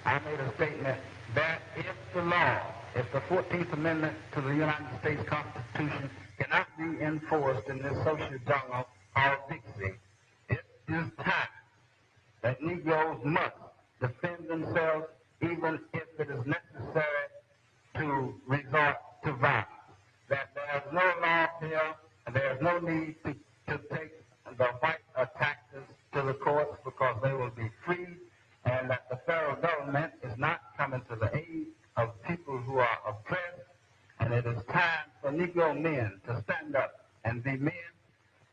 I made a statement that if the law, if the 14th Amendment to the United States Constitution cannot be enforced in this social jungle called Dixie, it is time that Negroes must defend themselves even if it is necessary to resort to violence. That there is no law here and there is no need to take the white attackers to the courts because they will be freed, and that the federal government is not coming to the aid of people who are oppressed, and it is time for Negro men to stand up and be men,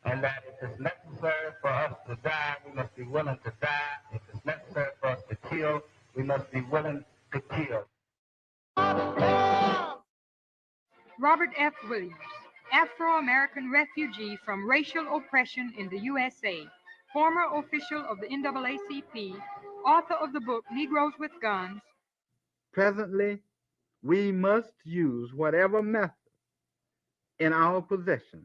and that if it's necessary for us to die, we must be willing to die. If it's necessary for us to kill, we must be willing to kill. Robert F. Williams, Afro-American refugee from racial oppression in the USA, former official of the NAACP, author of the book Negroes with Guns. Presently, we must use whatever method in our possession.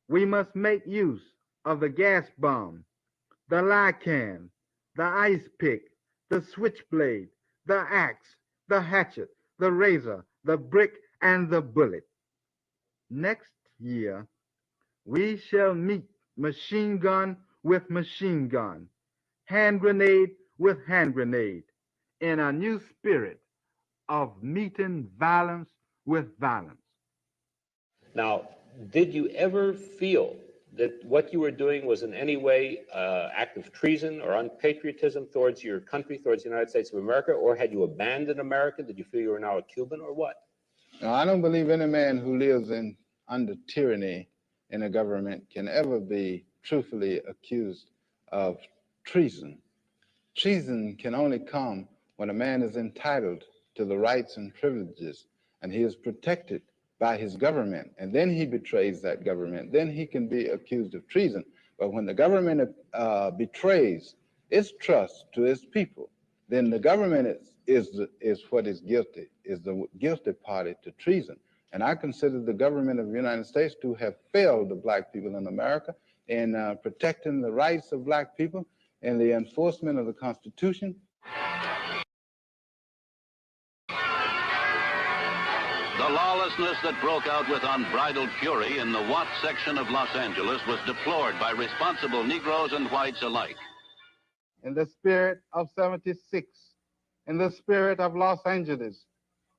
We must make use of the gas bomb, the lycan, the ice pick, the switchblade, the axe, the hatchet, the razor, the brick, and the bullet. Next year, we shall meet machine gun with machine gun, hand grenade with hand grenade, in a new spirit of meeting violence with violence. Now, did you ever feel that what you were doing was in any way act of treason or unpatriotism towards your country, towards the United States of America, or had you abandoned America? Did you feel you were now a Cuban, or what? No, I don't believe any man who lives under tyranny in a government can ever be truthfully accused of treason. Treason can only come when a man is entitled to the rights and privileges, and he is protected by his government, and then he betrays that government. Then he can be accused of treason. But when the government betrays its trust to its people, then the government is what is guilty, is the guilty party to treason. And I consider the government of the United States to have failed the black people in America in protecting the rights of black people and the enforcement of the Constitution. The lawlessness that broke out with unbridled fury in the Watts section of Los Angeles was deplored by responsible Negroes and whites alike. In the spirit of 76, in the spirit of Los Angeles,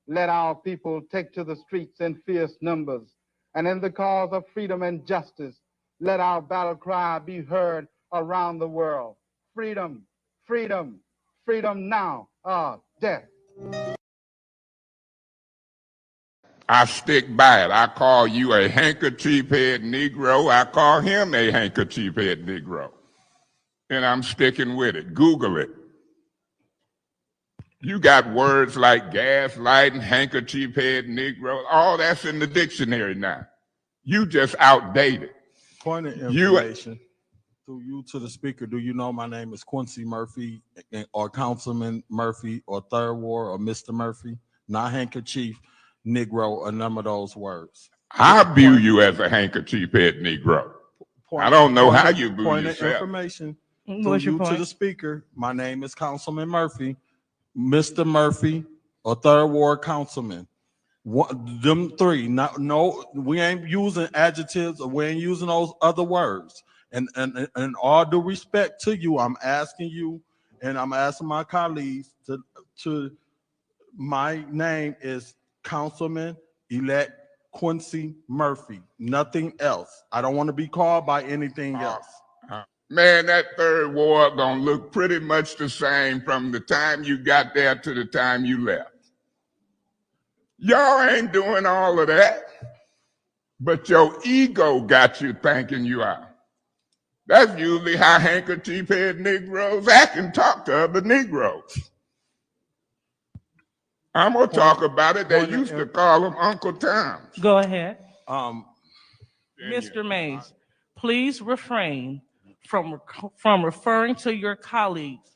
let our people take to the streets in fierce numbers. And in the cause of freedom and justice, let our battle cry be heard around the world. Freedom, freedom, freedom now or death. I stick by it. I call you a handkerchief head Negro. I call him a handkerchief head Negro. And I'm sticking with it. Google it. You got words like gaslighting, handkerchief head Negro. All that's in the dictionary now. You just outdated. Point of information. Through you to the speaker, do you know my name is Quincy Murphy or Councilman Murphy or Third Ward or Mr. Murphy? Not handkerchief Negro, a number of those words. I view you as a handkerchief head Negro. I don't know how you view point yourself. Point of information. What's your point? To the speaker, my name is Councilman Murphy, Mr. Murphy, or Third Ward Councilman. Them three. No, we ain't using adjectives or we ain't using those other words. And all due respect to you, I'm asking you, and I'm asking my colleagues to my name is Councilman-elect Quincy Murphy, nothing else. I don't want to be called by anything else. Man, that Third Ward gonna look pretty much the same from the time you got there to the time you left. Y'all ain't doing all of that, but your ego got you thinking you are. That's usually how handkerchief head Negroes act and talk to other Negroes. I'm gonna talk about it. They used to call him Uncle Toms. Go ahead. Mr. Mays, please refrain from referring to your colleagues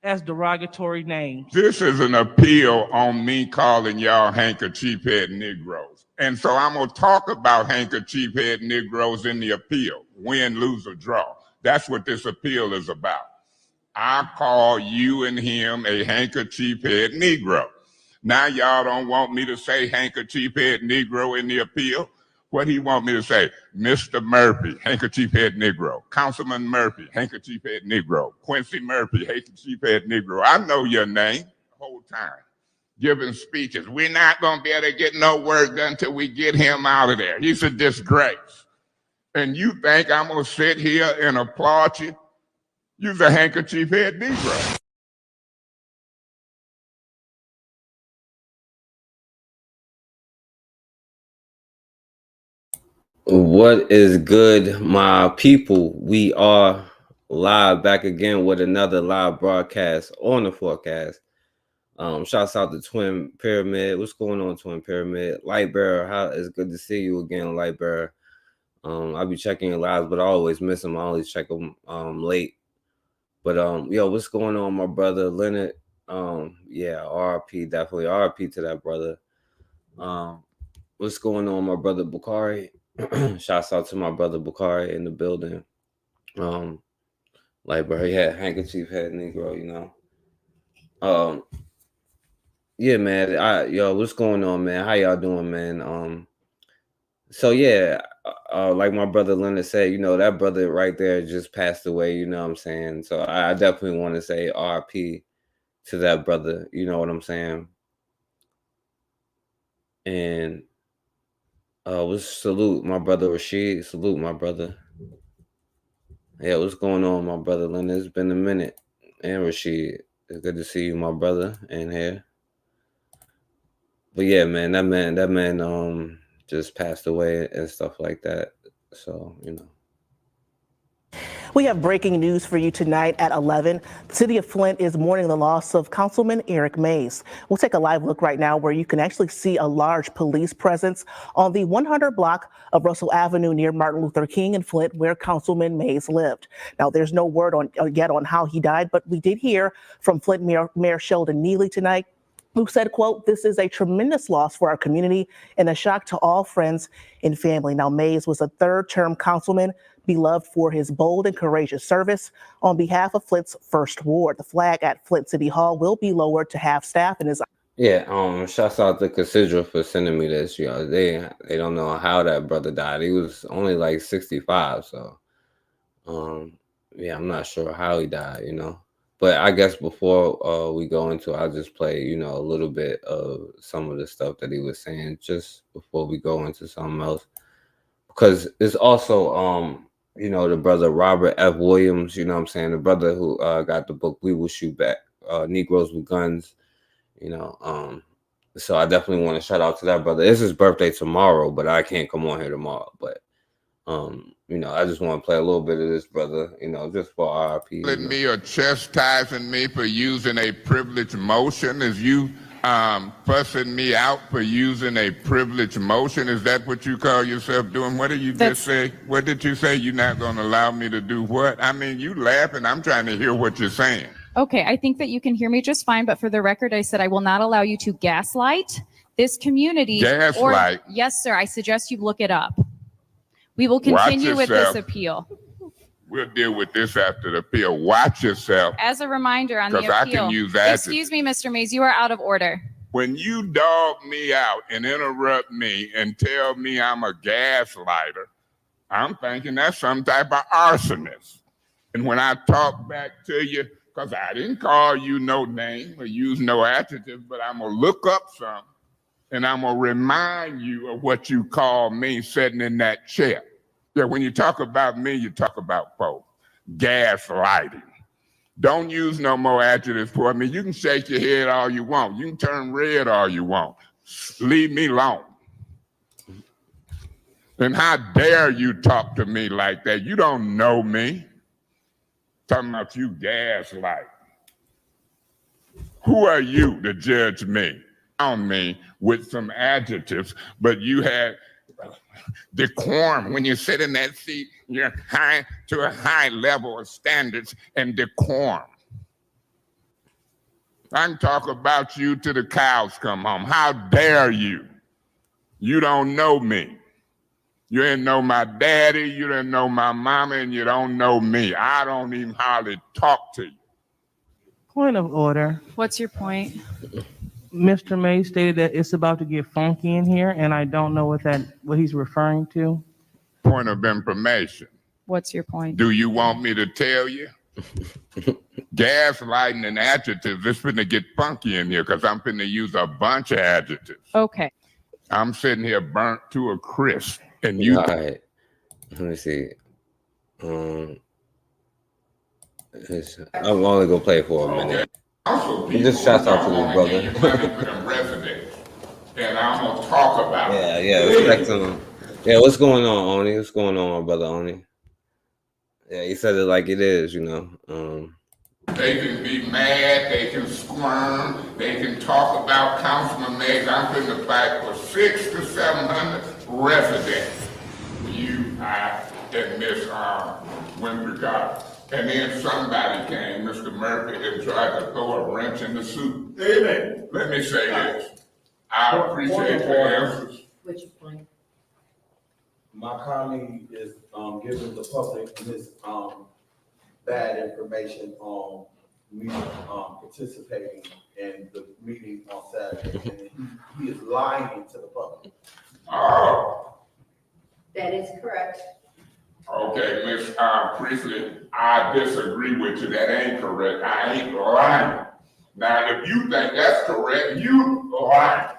as derogatory names. This is an appeal on me calling y'all handkerchief head Negroes. And so I'm gonna talk about handkerchief head Negroes in the appeal, win, lose, or draw. That's what this appeal is about. I call you and him a handkerchief head Negro. Now y'all don't want me to say handkerchief head Negro in the appeal. What he want me to say? Mr. Murphy, handkerchief head Negro. Councilman Murphy, handkerchief head Negro. Quincy Murphy, handkerchief head Negro. I know your name the whole time. Giving speeches. We're not going to be able to get no work done until we get him out of there. He's a disgrace. And you think I'm going to sit here and applaud you? You're a handkerchief head Negro. What is good, my people? We are live back again with another live broadcast on the forecast. Shouts out to Twin Pyramid. What's going on, Twin Pyramid? Lightbearer, it's good to see you again, Lightbearer. I'll be checking your lives, but I always miss them. I always check them late. But yo, what's going on, my brother Leonard? Yeah, RP, definitely RP to that brother. What's going on, my brother Bukhari? Shouts out to my brother Bukhari in the building. Lightbearer, yeah, handkerchief head Negro, you know. Yeah, man. Yo, what's going on, man? How y'all doing, man? So yeah, like my brother Leonard said, you know, that brother right there just passed away, you know what I'm saying? So I definitely want to say RP to that brother, you know what I'm saying? And let's salute my brother Rashid. Salute my brother. Yeah, what's going on, my brother Leonard? It's been a minute. And Rashid, it's good to see you, my brother, in here. But yeah, man, that man just passed away and stuff like that. So, you know. We have breaking news for you tonight at 11. The city of Flint is mourning the loss of Councilman Eric Mays. We'll take a live look right now where you can actually see a large police presence on the 100 block of Russell Avenue near Martin Luther King in Flint, where Councilman Mays lived. Now, there's no word yet on how he died, but we did hear from Flint Mayor Sheldon Neely tonight, who said, quote, "This is a tremendous loss for our community and a shock to all friends and family." Now, Mays was a third-term councilman, beloved for his bold and courageous service. On behalf of Flint's First Ward, the flag at Flint City Hall will be lowered to half staff and is. Yeah, shouts out to Casidra for sending me this. You know, they don't know how that brother died. He was only like 65, so yeah, I'm not sure how he died, you know. But I guess before we go into it, I'll just play, you know, a little bit of some of the stuff that he was saying just before we go into something else. Because it's also, you know, the brother Robert F. Williams, you know what I'm saying? The brother who got the book, We Will Shoot Back, Negroes with Guns, you know. So I definitely want to shout out to that brother. It's his birthday tomorrow, but I can't come on here tomorrow. But you know, I just want to play a little bit of this, brother, you know, just for RIP. Telling me or chastising me for using a privileged motion? Is you fussing me out for using a privileged motion? Is that what you call yourself doing? What did you just say? What did you say? You're not going to allow me to do what? I mean, you laughing. I'm trying to hear what you're saying. Okay, I think that you can hear me just fine, but for the record, I said I will not allow you to gaslight this community. Gaslight? Yes, sir. I suggest you look it up. We will continue with this appeal. We'll deal with this after the appeal. Watch yourself. As a reminder on the appeal. Because I can use that. Excuse me, Mr. Mays, you are out of order. When you dog me out and interrupt me and tell me I'm a gaslighter, I'm thinking that's some type of arsonist. And when I talk back to you, because I didn't call you no name or use no adjective, but I'm going to look up some. And I'm going to remind you of what you call me sitting in that chair. Yeah, when you talk about me, you talk about folks. Gaslighting. Don't use no more adjectives for me. You can shake your head all you want. You can turn red all you want. Leave me alone. And how dare you talk to me like that? You don't know me. Talking about you gaslight. Who are you to judge me? On me with some adjectives, but you had decorum. When you sit in that seat, you're high to a high level of standards and decorum. I can talk about you till the cows come home. How dare you? You don't know me. You didn't know my daddy, you didn't know my mama, and you don't know me. I don't even hardly talk to you. Point of order. What's your point? Mr. May stated that it's about to get funky in here, and I don't know what he's referring to. Point of information. What's your point? Do you want me to tell you? Gaslighting and adjectives, it's finna get funky in here because I'm finna use a bunch of adjectives. Okay. I'm sitting here burnt to a crisp. And you. All right. Let me see. I'm only gonna play for a minute. Also, just shouts out to the brother. And I'm gonna talk about it. Yeah, respect to him. Yeah, what's going on, Oni? What's going on, brother Oni? Yeah, he said it like it is, you know. They can be mad, they can squirm, they can talk about Councilman Mays. I'm going to fight for 600 to 700 residents. You, I, and Miss Winfrey. And then somebody came, Mr. Murphy, and tried to throw a wrench in the soup. Amen. Let me say this. I appreciate the answers. What's your point? My colleague is giving the public this bad information on me participating in the meeting on Saturday, and he is lying to the public. Oh. That is correct. Okay, Miss Priestley, I disagree with you. That ain't correct. I ain't lying. Now, if you think that's correct, you lying.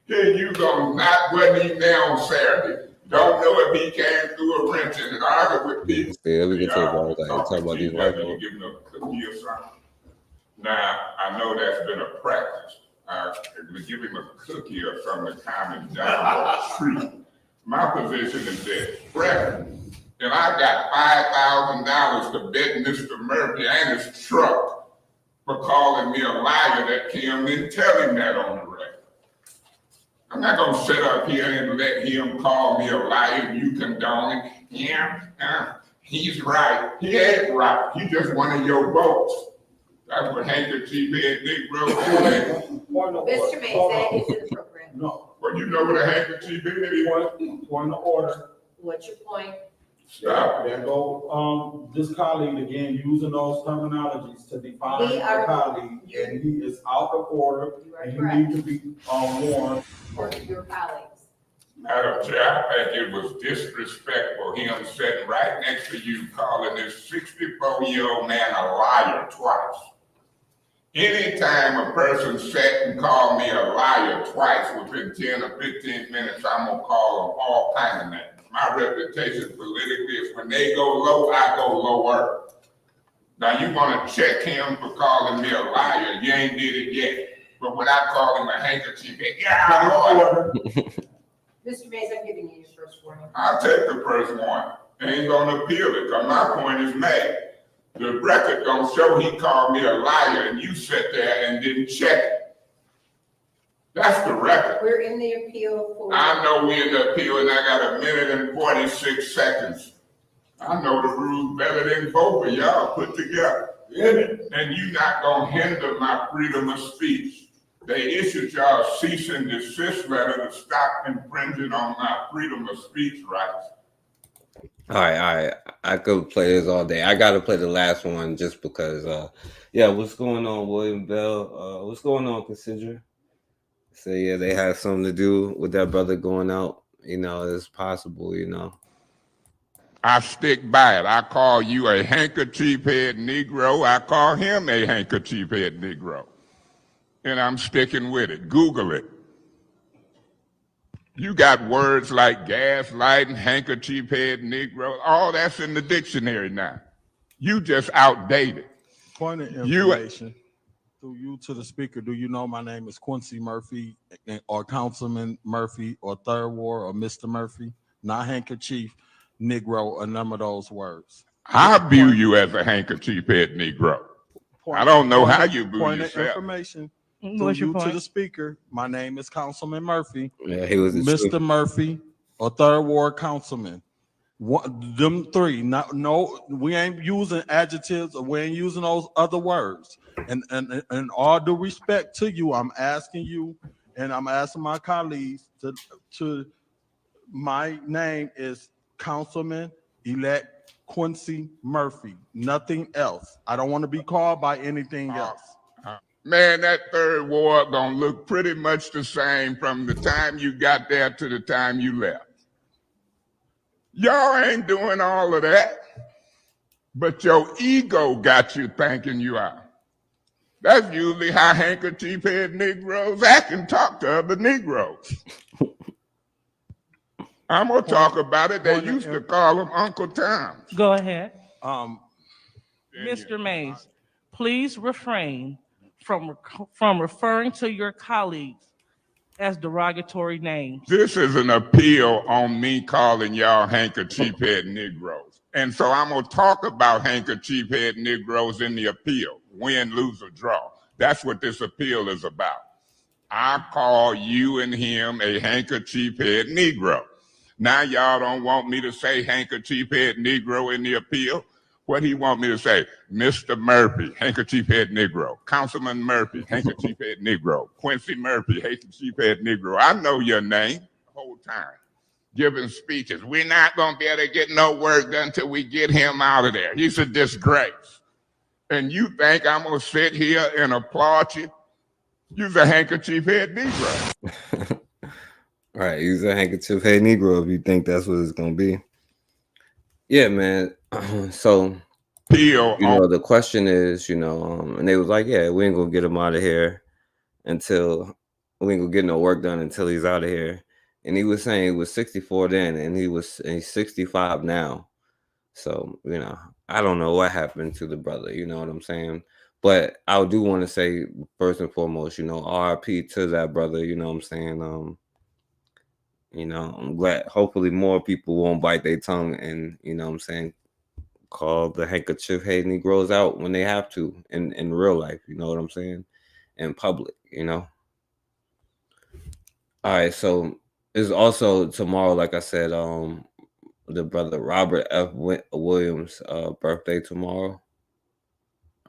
Here you go, wasn't even there on Saturday. Don't know if he came through a wrench and argued with people. Yeah, we can talk about these white folks. Give him a cookie or something. Now, I know that's been a practice. Give him a cookie or something to calm him down or a treat. My position is this, Reverend, and I got $5,000 to bet Mr. Murphy and his truck for calling me a liar that Kim didn't tell him that on the record. I'm not going to sit up here and let him call me a liar and you condone it. Yeah, he's right. He ain't right. He just one of your votes. That's what Handkerchief head Negro is. Mr. Mays, that is inappropriate. No. Well, you know what a Handkerchief is? Point of order. What's your point? Stop. There go this colleague again using those terminologies to define the colleague, and he is out of order, and he needs to be warned. For your colleagues. Madam Chair, I think it was disrespectful him sitting right next to you calling this 64-year-old man a liar twice. Anytime a person sat and called me a liar twice within 10 or 15 minutes, I'm going to call them all kinds of names. My reputation politically is when they go low, I go lower. Now you want to check him for calling me a liar. You ain't did it yet. But when I call him a handkerchief, yeah, Lord. Mr. Mays, I'm giving you your first warning. I'll take the first one. Ain't gonna appeal it, because my point is made. The record don't show he called me a liar and you sat there and didn't check it. That's the record. We're in the appeal for. I know we're in the appeal and I got 1 minute and 46 seconds. I know the rules better than both of y'all put together. And you're not gonna hinder my freedom of speech. They issued y'all a cease and desist letter to stop infringing on my freedom of speech rights. All right. I could play this all day. I got to play the last one just because, what's going on, William Bell? What's going on, Cassandra? So, yeah, they had something to do with that brother going out. You know, it's possible, you know. I stick by it. I call you a handkerchief head Negro. I call him a handkerchief head Negro. And I'm sticking with it. Google it. You got words like gaslighting, handkerchief head Negro. All that's in the dictionary now. You just outdated. Point of information. Through you to the speaker, do you know my name is Quincy Murphy or Councilman Murphy or Third Ward or Mr. Murphy? Not handkerchief, Negro, a number of those words. I view you as a handkerchief head Negro. I don't know how you view point yourself. Of information. What's your point? To the speaker, my name is Councilman Murphy. Yeah, he was Mr. Murphy, a Third Ward councilman. Them three. No, we ain't using adjectives or we ain't using those other words. And all due respect to you, I'm asking you, and I'm asking my colleagues to my name is Councilman-elect Quincy Murphy. Nothing else. I don't want to be called by anything else. Man, that third ward gonna look pretty much the same from the time you got there to the time you left. Y'all ain't doing all of that, but your ego got you thinking you are. That's usually how handkerchief head Negroes act and talk to other Negroes. I'm gonna talk about it. They used to call him Uncle Tom. Go ahead. Mr. Mays, please refrain from referring to your colleagues as derogatory names. This is an appeal on me calling y'all handkerchief head Negroes. And so I'm gonna talk about handkerchief head Negroes in the appeal, win, lose, or draw. That's what this appeal is about. I call you and him a handkerchief head Negro. Now y'all don't want me to say handkerchief head Negro in the appeal. What he want me to say? Mr. Murphy, handkerchief head Negro. Councilman Murphy, handkerchief head Negro. Quincy Murphy, handkerchief head Negro. I know your name the whole time. Giving speeches. We're not going to be able to get no work done until we get him out of there. He's a disgrace. And you think I'm going to sit here and applaud you? You're a handkerchief head Negro. Right, use a handkerchief head Negro if you think that's what it's gonna be. Yeah, man. So, the question is, and they was like, yeah, we ain't gonna get him out of here until we ain't gonna get no work done until he's out of here. And he was saying he was 64 then, and he's 65 now. So, I don't know what happened to the brother. You know what I'm saying? But I do want to say first and foremost, RIP to that brother. You know what I'm saying? I'm glad hopefully more people won't bite their tongue and, call the handkerchief head Negroes out when they have to in real life, you know what I'm saying? In public, All right, so it's also tomorrow, like I said, the brother Robert F. Williams' birthday tomorrow.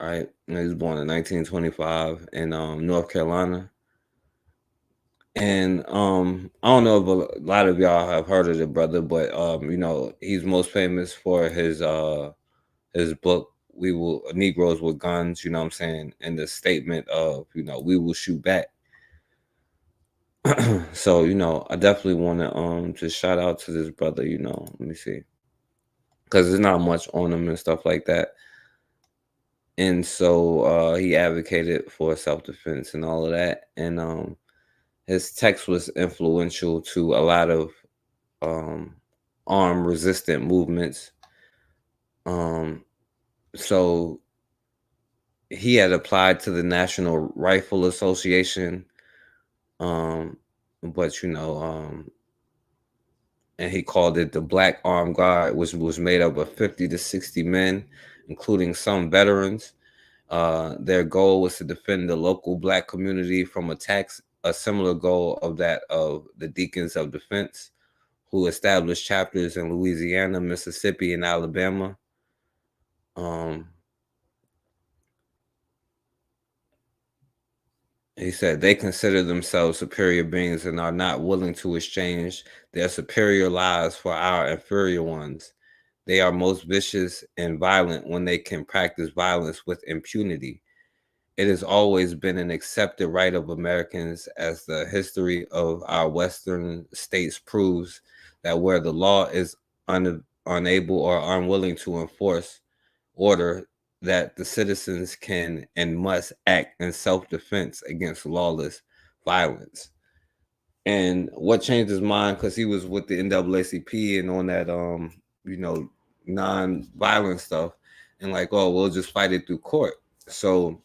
All right, he was born in 1925 in North Carolina. And I don't know if a lot of y'all have heard of the brother, but he's most famous for his book, Negroes with Guns, you know what I'm saying, and the statement of, we will shoot back. So, I definitely want to just shout out to this brother, let me see. Because there's not much on him and stuff like that. And so he advocated for self-defense and all of that. And his text was influential to a lot of armed resistant movements. So he had applied to the National Rifle Association, but and he called it the Black Armed Guard, which was made up of 50 to 60 men, including some veterans. Their goal was to defend the local Black community from attacks, a similar goal of that of the Deacons of Defense, who established chapters in Louisiana, Mississippi, and Alabama. He said they consider themselves superior beings and are not willing to exchange their superior lives for our inferior ones. They are most vicious and violent when they can practice violence with impunity. It has always been an accepted right of Americans, as the history of our Western states proves, that where the law is unable or unwilling to enforce order, that the citizens can and must act in self-defense against lawless violence. And what changed his mind, because he was with the NAACP and on that, non-violent stuff, and like, oh, we'll just fight it through court. So,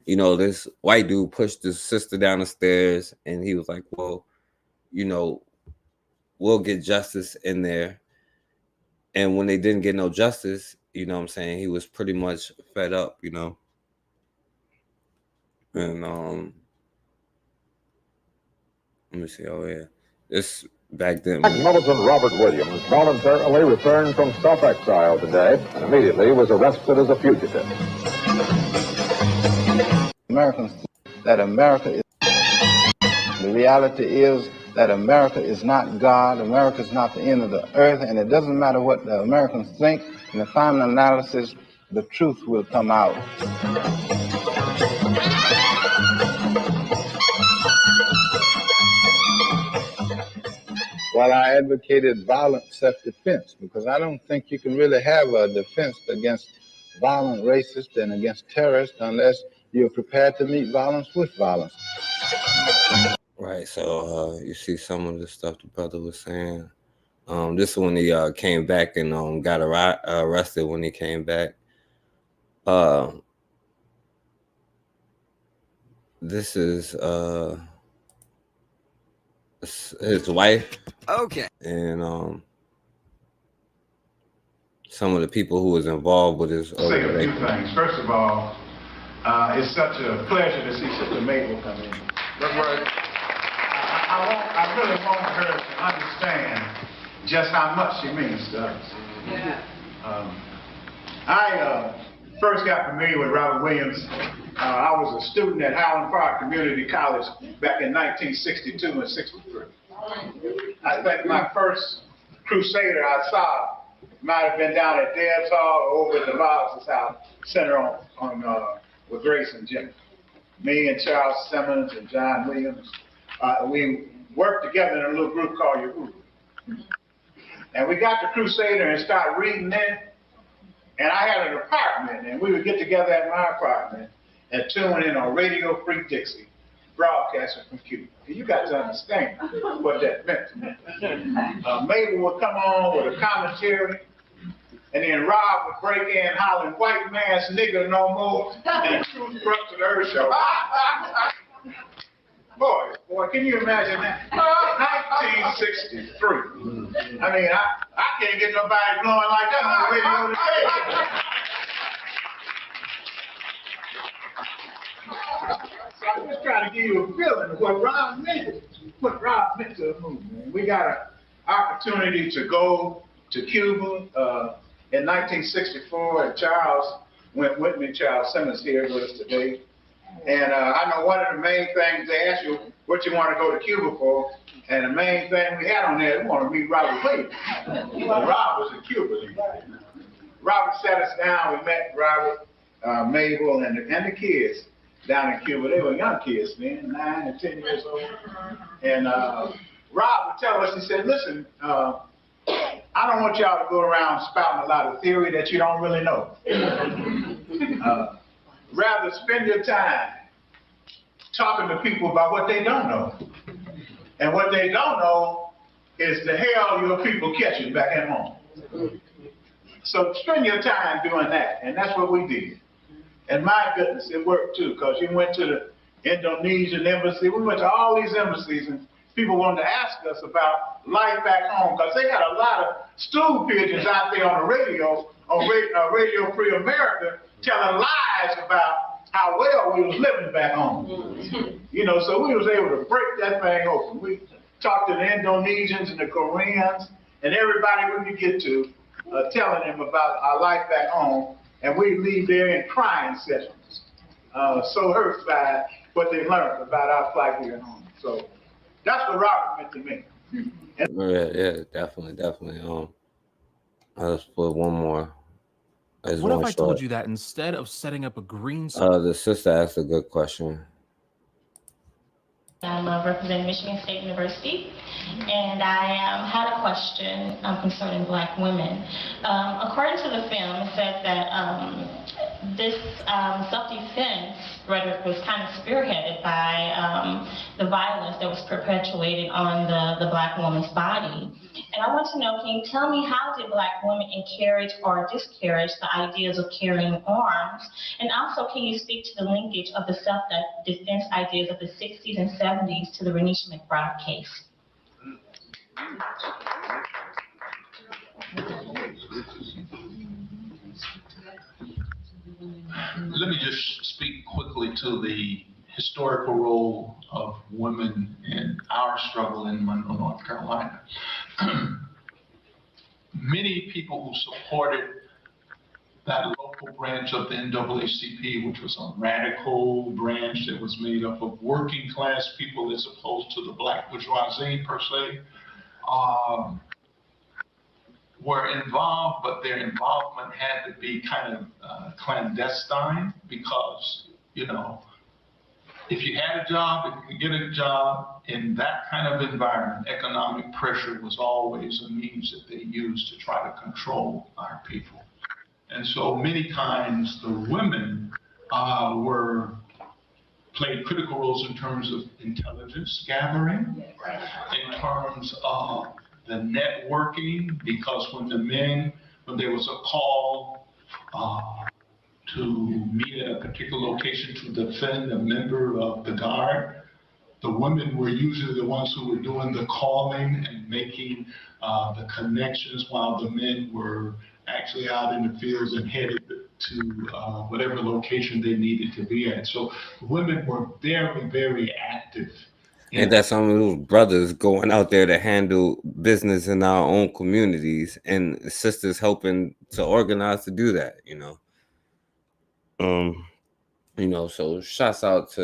this white dude pushed his sister down the stairs, and he was like, well, we'll get justice in there. And when they didn't get no justice, he was pretty much fed up, And let me see. Oh yeah, this back then. Militant Robert Williams voluntarily returned from self-exile today and immediately was arrested as a fugitive. Americans that America is. The reality is that America is not God. America is not the end of the earth, and it doesn't matter what the Americans think. In the final analysis, the truth will come out. while I advocated violent self-defense, because I don't think you can really have a defense against violent racists and against terrorists unless you're prepared to meet violence with violence. Right. So you see some of the stuff the brother was saying. This is when he came back and got arrested when he came back. This is his wife. Okay. And some of the people who was involved with his Say a few organization. things. First of all, it's such a pleasure to see Sister Mabel come in. That's right. I really want her to understand just how much she means to us. Yeah. I first got familiar with Robert Williams. I was a student at Highland Park Community College back in 1962 and 63. I think my first Crusader I saw might have been down at Deb's Hall or over at the Laws's house, center on with Grace and Jim. Me and Charles Simmons and John Williams, we worked together in a little group called Yahoo. And we got the Crusader and started reading it. And I had an apartment, and we would get together at my apartment and tune in on Radio Free Dixie, broadcasting from Cuba. You got to understand what that meant to me. Mabel would come on with a commentary, and then Rob would break in hollering, "White man's nigger no more," and Truth Brooks to the Earth Show. Boy, can you imagine that? 1963. I mean, I can't get nobody blowing like that on the radio today. So I'm just trying to give you a feeling of what Rob meant to the movement. We got an opportunity to go to Cuba in 1964, and Charles went with me. Charles Simmons here with us today. And I know one of the main things they ask you what you want to go to Cuba for, and the main thing we had on there, we want to meet Robert Williams. Rob was in Cuba. Robert sat us down. We met Robert, Mabel, and the kids down in Cuba. They were young kids, man, 9 and 10 years old. And Rob would tell us, he said, "Listen, I don't want y'all to go around spouting a lot of theory that you don't really know. Rather spend your time talking to people about what they don't know. And what they don't know is the hell your people catching back at home. So spend your time doing that, and that's what we did. And my goodness, it worked too, because you went to the Indonesian embassy. We went to all these embassies, and people wanted to ask us about life back home, because they got a lot of stool pigeons out there on the radio, on Radio Free America, telling lies about how well we was living back home. You know, so we was able to break that thing open. We talked to the Indonesians and the Koreans and everybody we could get to, telling them about our life back home, and we leave there in crying sessions, so hurt by what they learned about our plight here at home. So that's what Robert meant to me. Yeah, definitely. I'll just put one more. What if I told you that instead of setting up a green the sister asked a good question. I'm representing Michigan State University, and I had a question concerning Black women. According to the film, it said that this self-defense rhetoric was kind of spearheaded by the violence that was perpetuated on the Black woman's body. And I want to know, can you tell me how did Black women encourage or discourage the ideas of carrying arms? And also, can you speak to the linkage of the self-defense ideas of the 60s and 70s to the Renisha McBride case? Let me just speak quickly to the historical role of women in our struggle in Monroe, North Carolina. Many people who supported that local branch of the NAACP, which was a radical branch that was made up of working class people as opposed to the Black bourgeoisie per se, were involved, but their involvement had to be kind of clandestine because, you know, if you had a job, if you could get a job in that kind of environment, economic pressure was always a means that they used to try to control our people. And so many times the women played critical roles in terms of intelligence gathering, in terms of the networking, because when there was a call to meet at a particular location to defend a member of the guard, the women were usually the ones who were doing the calling and making the connections while the men were actually out in the fields and headed to whatever location they needed to be at. So women were very, very active. And that some of those brothers going out there to handle business in our own communities, and sisters helping to organize to do that, you know. So shouts out to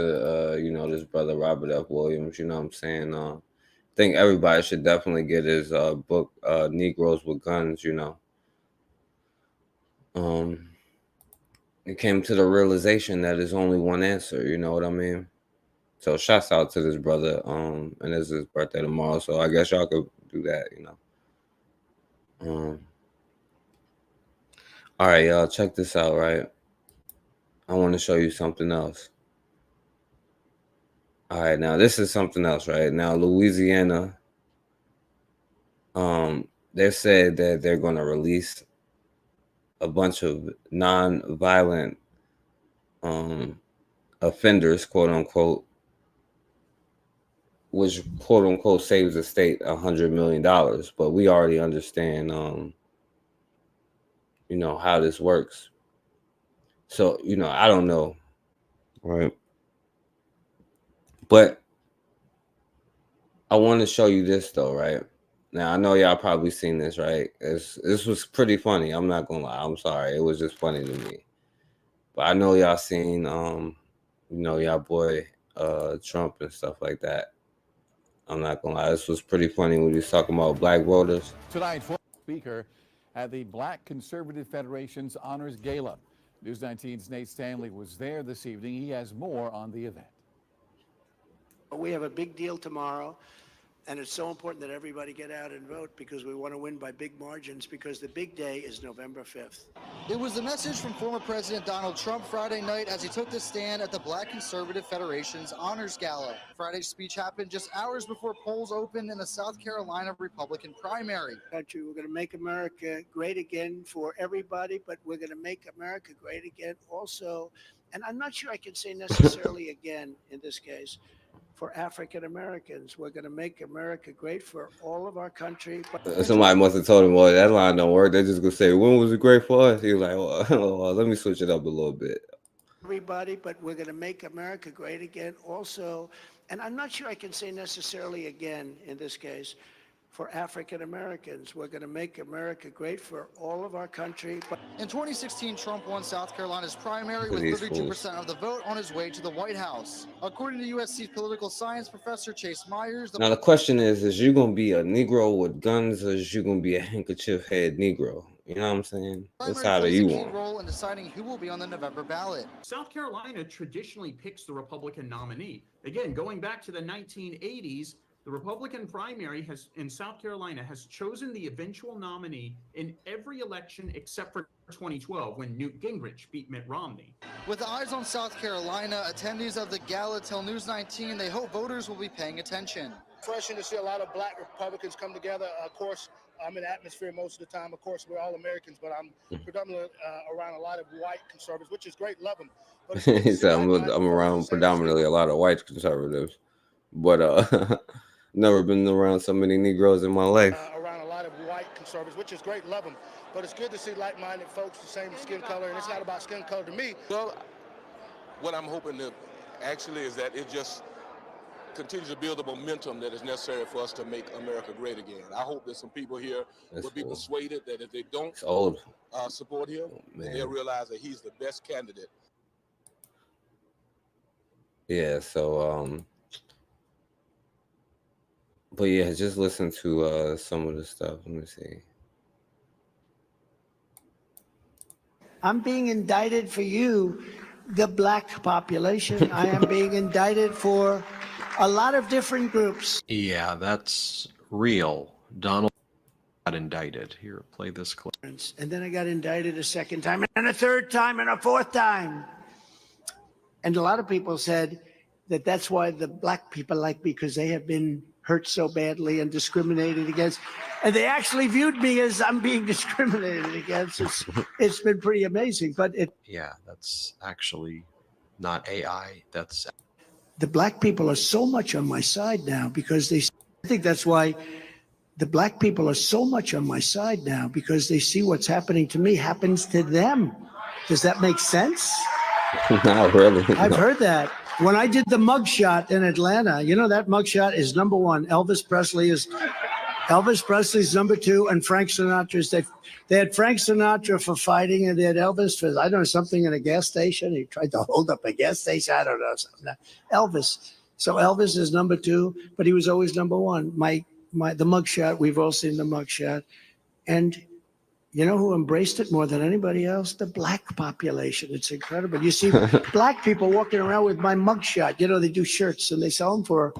this brother Robert F. Williams, you know what I'm saying? I think everybody should definitely get his book, Negros with Guns, you know. It came to the realization that there's only one answer, you know what I mean? So shouts out to this brother, and it's his birthday tomorrow, so I guess y'all could do that, you know. All right, y'all, check this out, right? I want to show you something else. All right, now this is something else, right? Now, Louisiana, they said that they're going to release a bunch of non-violent offenders, quote unquote, which quote unquote saves the state $100 million. But we already understand, how this works. So, I don't know, right? But I want to show you this though, right? Now I know y'all probably seen this, right? This was pretty funny. I'm not gonna lie. I'm sorry. It was just funny to me. But I know y'all seen, y'all boy Trump and stuff like that. I'm not gonna lie. This was pretty funny when he was talking about black voters. Tonight, former speaker at the Black Conservative Federation's Honors Gala. News 19's Nate Stanley was there this evening. He has more on the event. We have a big deal tomorrow, and it's so important that everybody get out and vote because we want to win by big margins because the big day is November 5th. It was the message from former President Donald Trump Friday night as he took the stand at the Black Conservative Federation's Honors Gala. Friday's speech happened just hours before polls opened in the South Carolina Republican primary. Country, we're going to make America great again for everybody, but we're going to make America great again also, and I'm not sure I can say necessarily again in this case, for African Americans. We're going to make America great for all of our country. Somebody must have told him, well, that line don't work. They're just going to say, when was it great for us? He was like, well, let me switch it up a little bit. Everybody, but we're going to make America great again also. And I'm not sure I can say necessarily again in this case, for African Americans. We're going to make America great for all of our country. In 2016, Trump won South Carolina's primary with 32% of the vote on his way to the White House. According to USC's political science professor Chase Myers. Now the question is you going to be a Negro with guns, or is you going to be a handkerchief head Negro? You know what I'm saying? That's how you want. Role in deciding who will be on the November ballot. South Carolina traditionally picks the Republican nominee. Again, going back to the 1980s, the Republican primary in South Carolina has chosen the eventual nominee in every election except for 2012 when Newt Gingrich beat Mitt Romney. With eyes on South Carolina, attendees of the gala tell News 19 they hope voters will be paying attention. Refreshing to see a lot of black Republicans come together. Of course, I'm in the atmosphere most of the time. Of course, we're all Americans, but I'm predominantly around a lot of white conservatives, which is great. Love them. He said, I'm around predominantly a lot of white conservatives, but never been around so many Negroes in my life. Around a lot of white conservatives, which is great. Love them. But it's good to see like-minded folks, the same skin color, and it's not about skin color to me. Well, what I'm hoping to actually is that it just continues to build the momentum that is necessary for us to make America great again. I hope that some people here will be persuaded that if they don't support him, they'll realize that he's the best candidate. Yeah, so but yeah, just listen to some of the stuff. Let me see. I'm being indicted for you the black population. I am being indicted for a lot of different groups. Yeah, that's real. Donald got indicted. Here, play this clip. And then I got indicted a second time, and a third time, and a fourth time. And a lot of people said that that's why the black people like me, because they have been hurt so badly and discriminated against. And they actually viewed me as I'm being discriminated against. It's been pretty amazing. But Yeah, that's actually not AI. That's the black people are so much on my side now because they, I think that's why the black people are so much on my side now, because they see what's happening to me happens to them. Does that make sense? Not really. I've heard that. When I did the mugshot in Atlanta, you know, that mugshot is number one. Elvis Presley's number two, and Frank Sinatra's. They had Frank Sinatra for fighting, and they had Elvis for, I don't know, something in a gas station. He tried to hold up a gas station. I don't know, something. Elvis. So Elvis is number two, but he was always number one. The mugshot, we've all seen the mugshot. And you know who embraced it more than anybody else? The black population. It's incredible. You see black people walking around with my mugshot. You know, they do shirts and they sell them for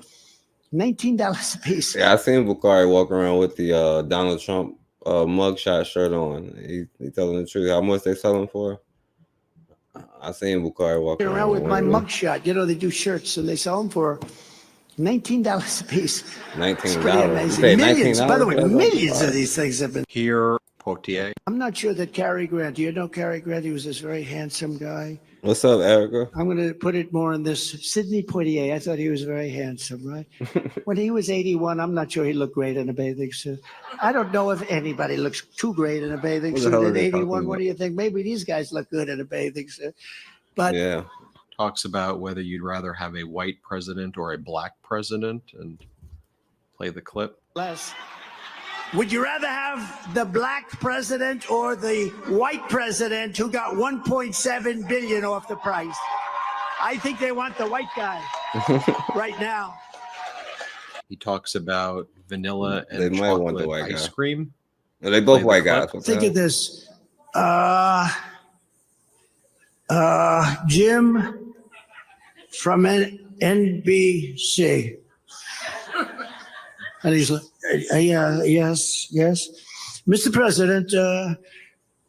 $19 a piece. Yeah, I seen Bukhari walking around with the Donald Trump mugshot shirt on. He telling the truth. How much they selling for? I seen Bukhari walking around with my mugshot. You know, they do shirts and they sell them for $19 a piece. $19. It's pretty amazing. Millions, by the way, millions of these things have been. here. Poitier. I'm not sure that Cary Grant, do you know Cary Grant? He was this very handsome guy. What's up, Erica? I'm going to put it more on this. Sidney Poitier, I thought he was very handsome, right? When he was 81, I'm not sure he looked great in a bathing suit. I don't know if anybody looks too great in a bathing suit at 81. What do you think? Maybe these guys look good in a bathing suit. But yeah, talks about whether you'd rather have a white president or a black president, and play the clip. less. Would you rather have the black president or the white president who got 1.7 billion off the price? I think they want the white guy right now. He talks about vanilla They and might want the chocolate white ice guy. cream. No, they both Play white the guys. clip. Think of this. Jim from NBC. And he's like, yes. Mr. President,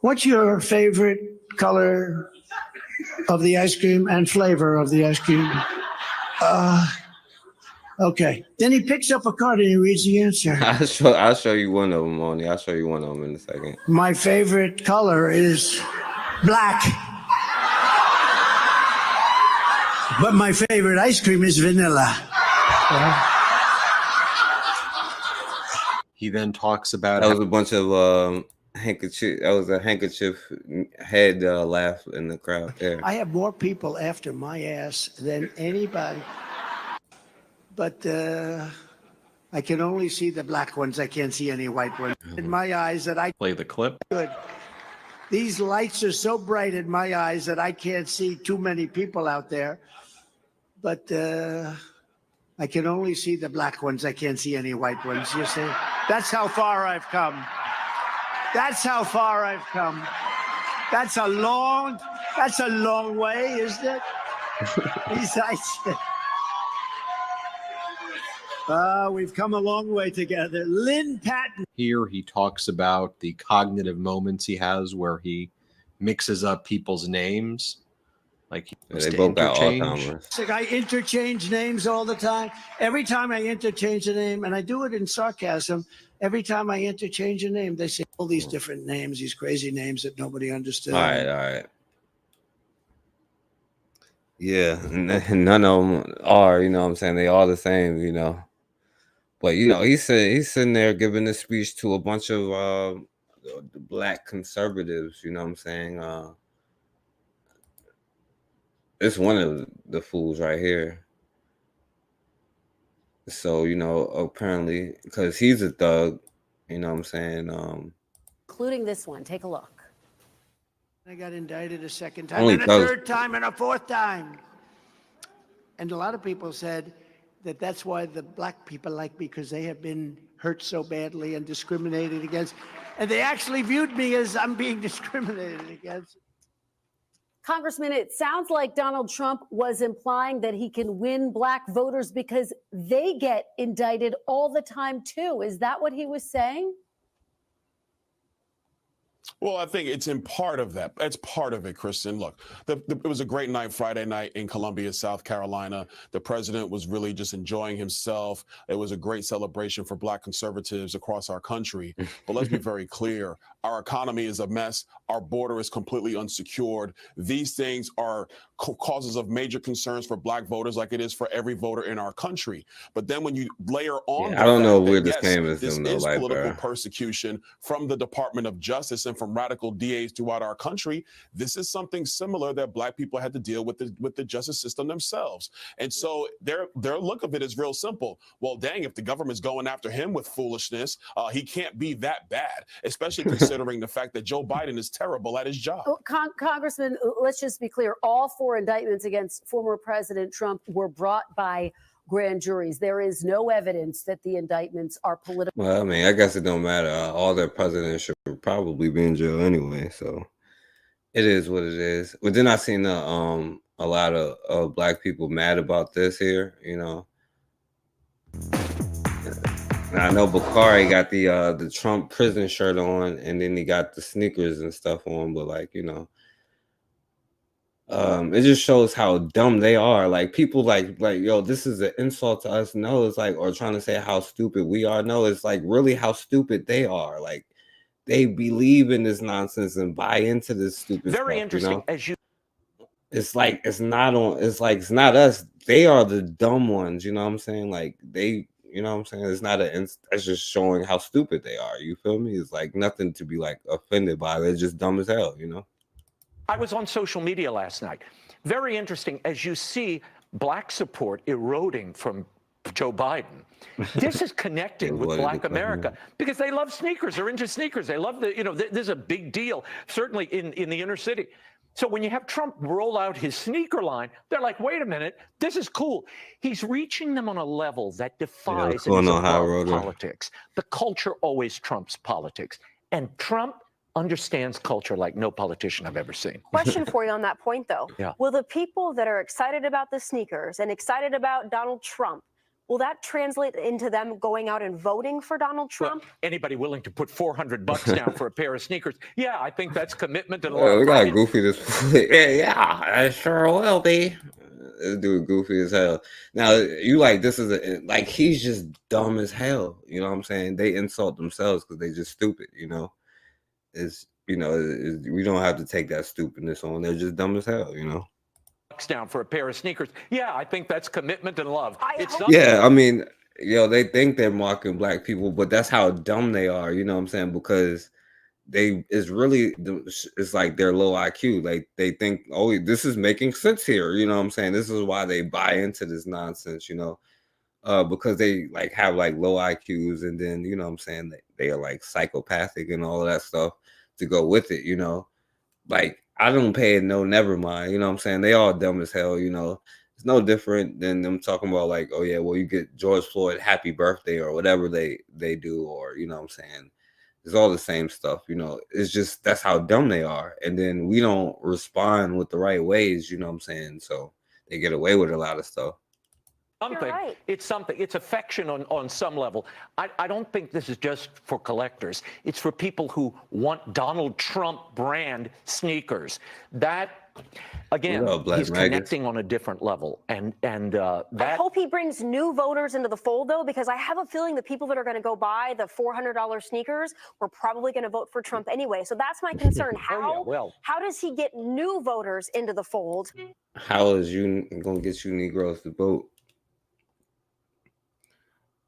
what's your favorite color of the ice cream and flavor of the ice cream? Okay. Then he picks up a card and he reads the answer. I'll show you one of them, Moni. I'll show you one of them in a second. My favorite color is black. But my favorite ice cream is vanilla. Yeah. He then talks about That was a bunch of handkerchief. That was a handkerchief head laugh in the crowd there. I have more people after my ass than anybody. But I can only see the black ones. I can't see any white ones. In my eyes that I play the clip. Good. These lights are so bright in my eyes that I can't see too many people out there. But I can only see the black ones. I can't see any white ones. You see? That's how far I've come. That's how far I've come. That's a long way, isn't it? These lights. We've come a long way together. Lynn Patton. Here he talks about the cognitive moments he has where he mixes up people's names. Like he They both got interchange. Alzheimer's. I interchange names all the time. Every time I interchange a name, and I do it in sarcasm, every time I interchange a name, they say all these different names, these crazy names that nobody understood. All right. Yeah, none of them are, you know what I'm saying? They all the same, you know. But, you know, he's sitting there giving a speech to a bunch of black conservatives, you know what I'm saying? It's one of the fools right here. So, you know, apparently, because he's a thug, you know what I'm saying? Including this one. Take a look. I got indicted a second time, Only and a thugs. third time, and a fourth time. And a lot of people said that that's why the black people like me, because they have been hurt so badly and discriminated against. And they actually viewed me as I'm being discriminated against. Congressman, it sounds like Donald Trump was implying that he can win black voters because they get indicted all the time, too. Is that what he was saying? Well, I think it's in part of that. That's part of it, Kristen. Look, it was a great night Friday night in Columbia, South Carolina. The president was really just enjoying himself. It was a great celebration for black conservatives across our country. But let's be very clear. Our economy is a mess. Our border is completely unsecured. These things are causes of major concerns for black voters, like it is for every voter in our country. But then when you layer on, I don't know where this yes, came as this them though, is like, political persecution from the Department of Justice and from radical DAs throughout our country. This is something similar that black people had to deal with the justice system themselves. And so their look of it is real simple. Well, dang, if the government's going after him with foolishness, he can't be that bad, especially considering the fact that Joe Biden is terrible at his job. Congressman, let's just be clear. All 4 indictments against former President Trump were brought by grand juries. There is no evidence that the indictments are political. Well, I mean, I guess it don't matter. All their presidents should probably be in jail anyway, so it is what it is. But then I seen a lot of black people mad about this here, you know. And I know Bakari got the Trump prison shirt on, and then he got the sneakers and stuff on, but like, you know, it just shows how dumb they are. Like people like yo, this is an insult to us. No, it's like, or trying to say how stupid we are. No, it's like really how stupid they are. Like they believe in this nonsense and buy into this stupid Very stuff, interesting. you know? As you, It's like it's not not us. They are the dumb ones, you know what I'm saying? Like they, you know what I'm saying? It's not it's just showing how stupid they are. You feel me? It's like nothing to be like offended by. They're just dumb as hell, you know? I was on social media last night. Very interesting. As you see black support eroding from Joe Biden, this is connecting with black America because they love sneakers. They're into sneakers. They love the, you know, this is a big deal, certainly in the inner city. So when you have Trump roll out his sneaker line, they're like, wait a minute, this is cool. He's reaching them on a level that defies and is above politics. The culture always trumps politics. And Trump understands culture like no politician I've ever seen. Question for you on that point, though. Yeah. Will the people that are excited about the sneakers and excited about Donald Trump, will that translate into them going out and voting for Donald Trump? Well, anybody willing to put $400 down for a pair of sneakers? Yeah, I think that's commitment and Oh, love. we got Right? Goofy this yeah, I sure will be. This dude goofy as hell. Now you like this is like he's just dumb as hell. You know what I'm saying? They insult themselves because they just stupid. You know, it's you know we don't have to take that stupidness on. They're just dumb as hell. You know. Down for a pair of sneakers. Yeah, I think that's commitment and love. It's not Yeah, I mean, yo, they think they're mocking black people, but that's how dumb they are. You know what I'm saying? Because it's really it's like they're low IQ. Like they think, oh, this is making sense here. You know what I'm saying? This is why they buy into this nonsense. You know, because they like have like low IQs, and then you know what I'm saying they are like psychopathic and all of that stuff to go with it. You know, like I don't pay it no never mind. You know what I'm saying? They all dumb as hell. You know, it's no different than them talking about like, oh yeah, well you get George Floyd happy birthday or whatever they do, or you know what I'm saying. It's all the same stuff, you know. It's just that's how dumb they are. And then we don't respond with the right ways, you know what I'm saying? So they get away with a lot of stuff. something. Right. It's something. It's affection on some level. I don't think this is just for collectors. It's for people who want Donald Trump brand sneakers. That, again, he's connecting on a different level. And I that. hope he brings new voters into the fold, though, because I have a feeling the people that are going to go buy the $400 sneakers were probably going to vote for Trump anyway. So that's my concern. How does he get new voters into the fold? How is you gonna get you Negroes to vote?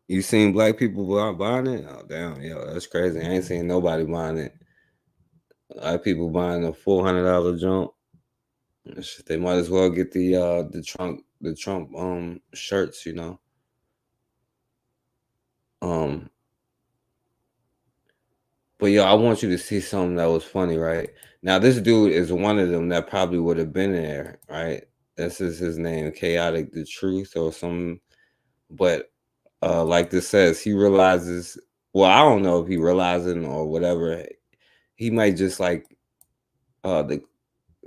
You seen black people buying it? Oh damn, yo, that's crazy. I ain't seen nobody buying it. A lot of people buying a $400 jump. They might as well get the Trump shirts, you know. But yo, I want you to see something that was funny, right? Now this dude is one of them that probably would have been there, right? This is his name, Chaotic the Truth or something. But like this says, he realizes, well, I don't know if he realizing or whatever. He might just like the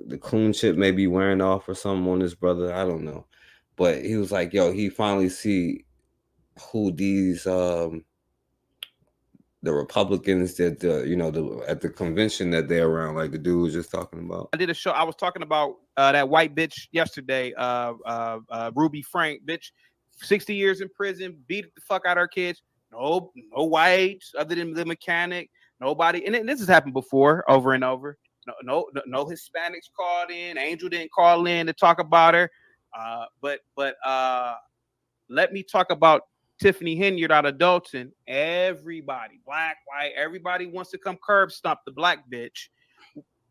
the coon chip may be wearing off or something on his brother. I don't know, but he was like, yo, he finally see who these the Republicans that at the convention that they're around, like the dude was just talking about. I did a show. I was talking about that white bitch yesterday, Ruby Frank, bitch, 60 years in prison, beat the fuck out of her kids. No whites other than the mechanic. Nobody, and this has happened before, over and over. No Hispanics called in. Angel didn't call in to talk about her. But let me talk about Tiffany Henyard out of Dalton. Everybody, black, white, everybody wants to come curb stomp the black bitch.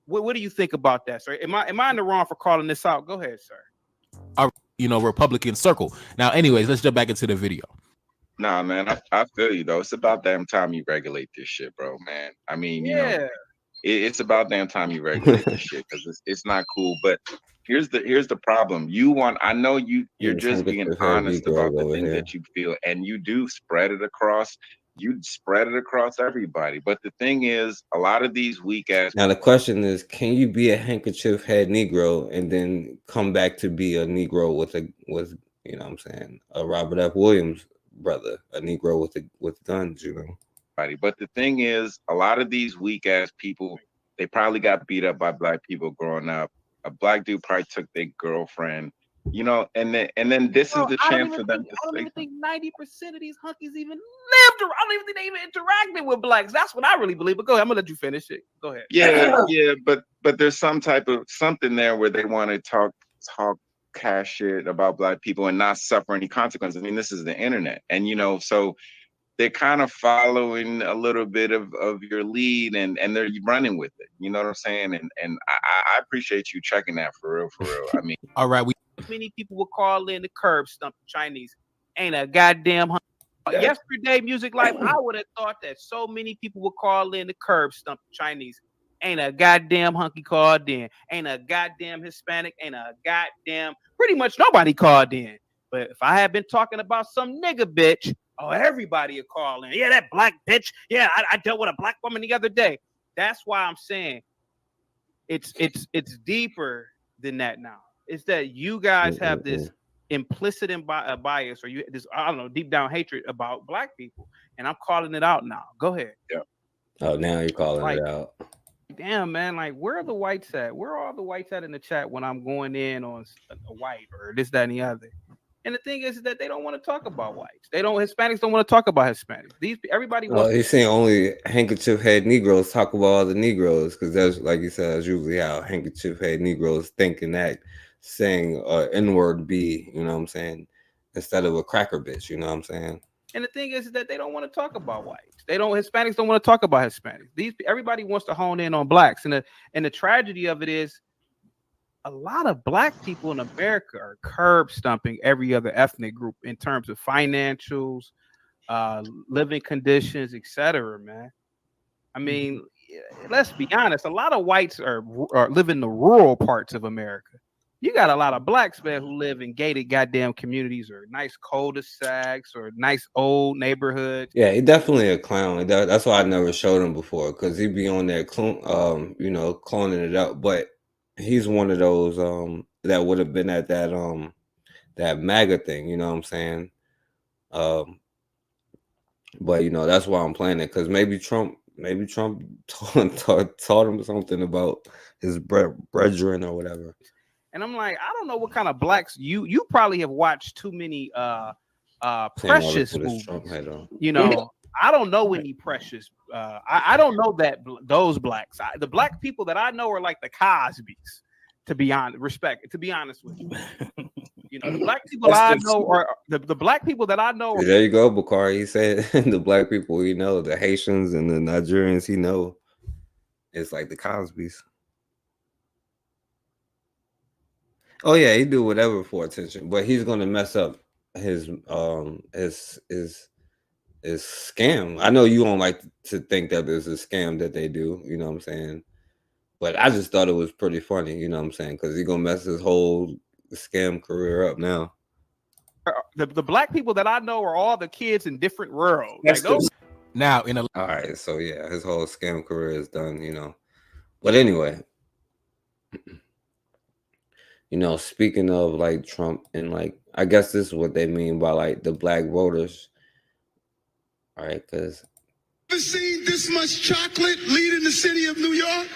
What do you think about that, sir? Am I in the wrong for calling this out? Go ahead, sir. Our Republican circle. Now, anyways, let's jump back into the video. Nah, man, I feel you though. It's about damn time you regulate this shit, bro, man. I mean, you know, it's about damn time you regulate this shit because it's not cool. But here's the problem. I know you're just being honest about the things that you feel, and you do spread it across. You spread it across everybody. But the thing is, a lot of these weak ass. Now the question is, can you be a handkerchief head Negro and then come back to be a Negro with you know what I'm saying, a Robert F. Williams brother, a Negro with guns, you know? But the thing is, a lot of these weak ass people, they probably got beat up by black people growing up. A black dude probably took their girlfriend, you know, and then this is the chance for them to I don't even think 90% of these hunkies even lived. I don't even think they even interacted with blacks. That's what I really believe. But go ahead, I'm gonna let you finish it. Go ahead. Yeah, but there's some type of something there where they want to talk cash shit about black people and not suffer any consequences. I mean, this is the internet, and you know, so they're kind of following a little bit of your lead, and they're running with it. You know what I'm saying? And I appreciate you checking that for real. I mean, all right, many people will call in the curb stump the Chinese. Ain't a goddamn yesterday Music Life. I would have thought that so many people would call in the curb stump the Chinese. Ain't a goddamn hunky called in. Ain't a goddamn Hispanic. Ain't a goddamn, pretty much nobody called in. But if I had been talking about some nigga bitch, oh, everybody would call in. Yeah, that black bitch. Yeah, I dealt with a black woman the other day. That's why I'm saying it's deeper than that now. It's that you guys have this implicit bias, or this, I don't know, deep down hatred about black people, and I'm calling it out now. Go ahead. Yeah. Oh, now you're calling it out. Damn, man, like, where are the whites at? Where are all the whites at in the chat when I'm going in on a white or this, that, and the other? And the thing is that they don't want to talk about whites. Hispanics don't want to talk about Hispanics. Everybody wants. He's saying only handkerchief head Negroes talk about all the Negroes, because that's, like you said, that's usually how handkerchief head Negroes think and act, saying N-word B, you know what I'm saying, instead of a cracker bitch, you know what I'm saying? And the thing is that they don't want to talk about whites. Hispanics don't want to talk about Hispanics. Everybody wants to hone in on blacks. And the tragedy of it is a lot of black people in America are curb stomping every other ethnic group in terms of financials, living conditions, etc. Man, I mean, let's be honest. A lot of whites are live in the rural parts of America. You got a lot of blacks, man, who live in gated goddamn communities or nice cul-de-sacs or nice old neighborhoods. Yeah, he definitely a clown. That's why I never showed him before, because he'd be on there, cloning it up. But he's one of those that would have been at that that MAGA thing, you know what I'm saying? But you know, that's why I'm playing it, because maybe Trump taught him something about his brethren or whatever. And I'm like, I don't know what kind of blacks you probably have watched too many Precious movies. You know, I don't know any Precious. I don't know those blacks. The black people that I know are like the Cosbys. To be honest, To be honest with you, you know, the black people I know are the black people that I know. There you go, Bakari. He said the black people he know, the Haitians and the Nigerians he know, it's like the Cosbys. Oh yeah, he do whatever for attention, but he's gonna mess up his scam. I know you don't like to think that there's a scam that they do, you know what I'm saying? But I just thought it was pretty funny, you know what I'm saying? Because he's gonna mess his whole scam career up now. The black people that I know are all the kids in different worlds. Now all right, so yeah, his whole scam career is done, you know. But anyway, You know, speaking of like Trump and like, I guess this is what they mean by like the black voters. All right, because Ever seen this much chocolate leading the city of New York?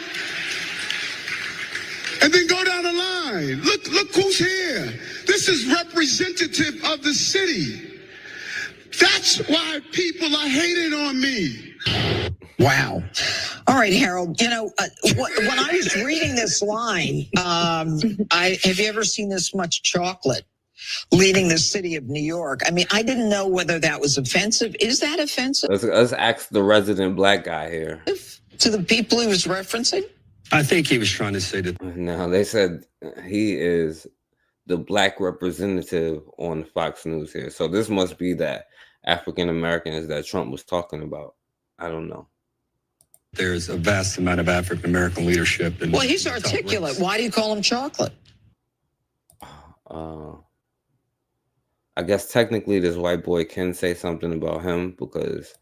And then go down the line. Look who's here. This is representative of the city. That's why people are hating on me. Wow. All right, Harold. You know, when I was reading this line, have you ever seen this much chocolate leading the city of New York? I mean, I didn't know whether that was offensive. Is that offensive? let's ask the resident black guy here. To the people he was referencing? I think he was trying to say that. No, they said he is the black representative on Fox News here. So this must be that African Americans that Trump was talking about. I don't know. There's a vast amount of African American leadership. Well, he's articulate. Why do you call him chocolate? I guess technically this white boy can say something about him because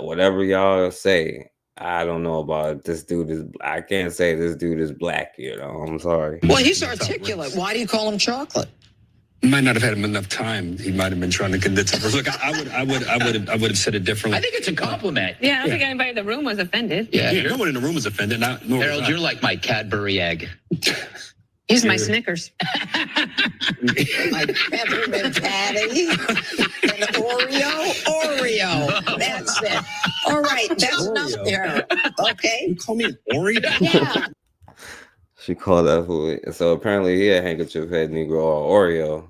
whatever y'all say, I don't know about this dude is. I can't say this dude is black. You know, I'm sorry. Well, he's articulate. Why do you call him chocolate? He might not have had him enough time. He might have been trying to convince him. Look, I would have said it differently. I think it's a compliment. Yeah, I don't think anybody in the room was offended. Yeah, no one in the room was offended. Harold, you're like my Cadbury egg. He's my Snickers. My peppermint patty, an Oreo. That's it. All right, that's enough there. Okay. You call me an Oreo? Yeah. She called that food. So apparently he a handkerchief head Negro or Oreo.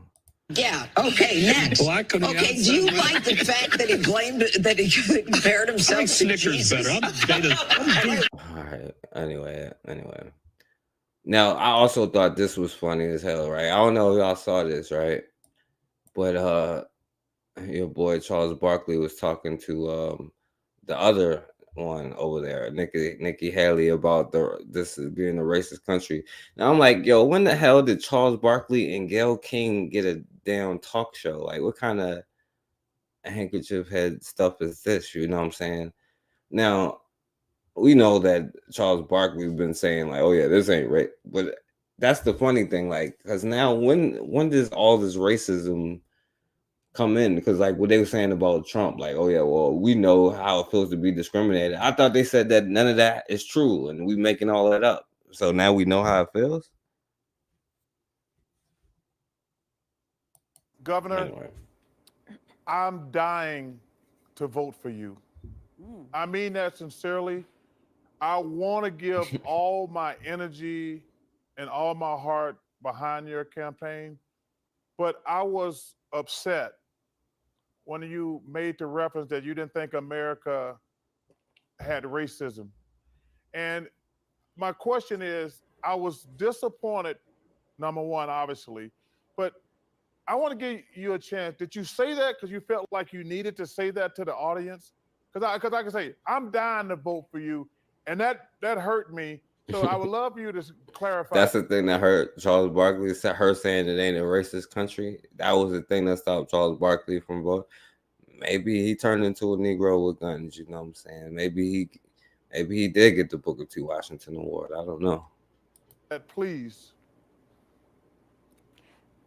Yeah. Okay. Next. Black on the Okay. Do you like the fact that he compared himself to Snickers Jesus? better. All right. Anyway. Now I also thought this was funny as hell, right? I don't know if y'all saw this, right? But your boy Charles Barkley was talking to the other one over there, Nikki Haley, about this being a racist country. Now I'm like, yo, when the hell did Charles Barkley and Gayle King get a damn talk show? Like, what kind of handkerchief head stuff is this? You know what I'm saying? Now we know that Charles Barkley's been saying like, oh yeah, this ain't right, but that's the funny thing, like, because now when does all this racism come in? Because like what they were saying about Trump, like, oh yeah, well, we know how it feels to be discriminated. I thought they said that none of that is true and we making all that up. So now we know how it feels. Governor, Anyway. I'm dying to vote for you. I mean that sincerely. I want to give all my energy and all my heart behind your campaign, but I was upset when you made the reference that you didn't think America had racism. And my question is, I was disappointed, number one, obviously, but I want to give you a chance. Did you say that because you felt like you needed to say that to the audience? Because I can say, I'm dying to vote for you, and that hurt me. So I would love for you to clarify. That's the thing that hurt Charles Barkley, her saying it ain't a racist country. That was the thing that stopped Charles Barkley from voting. Maybe he turned into a Negro with guns, you know what I'm saying? Maybe he did get the Booker T. Washington Award. I don't know. Please.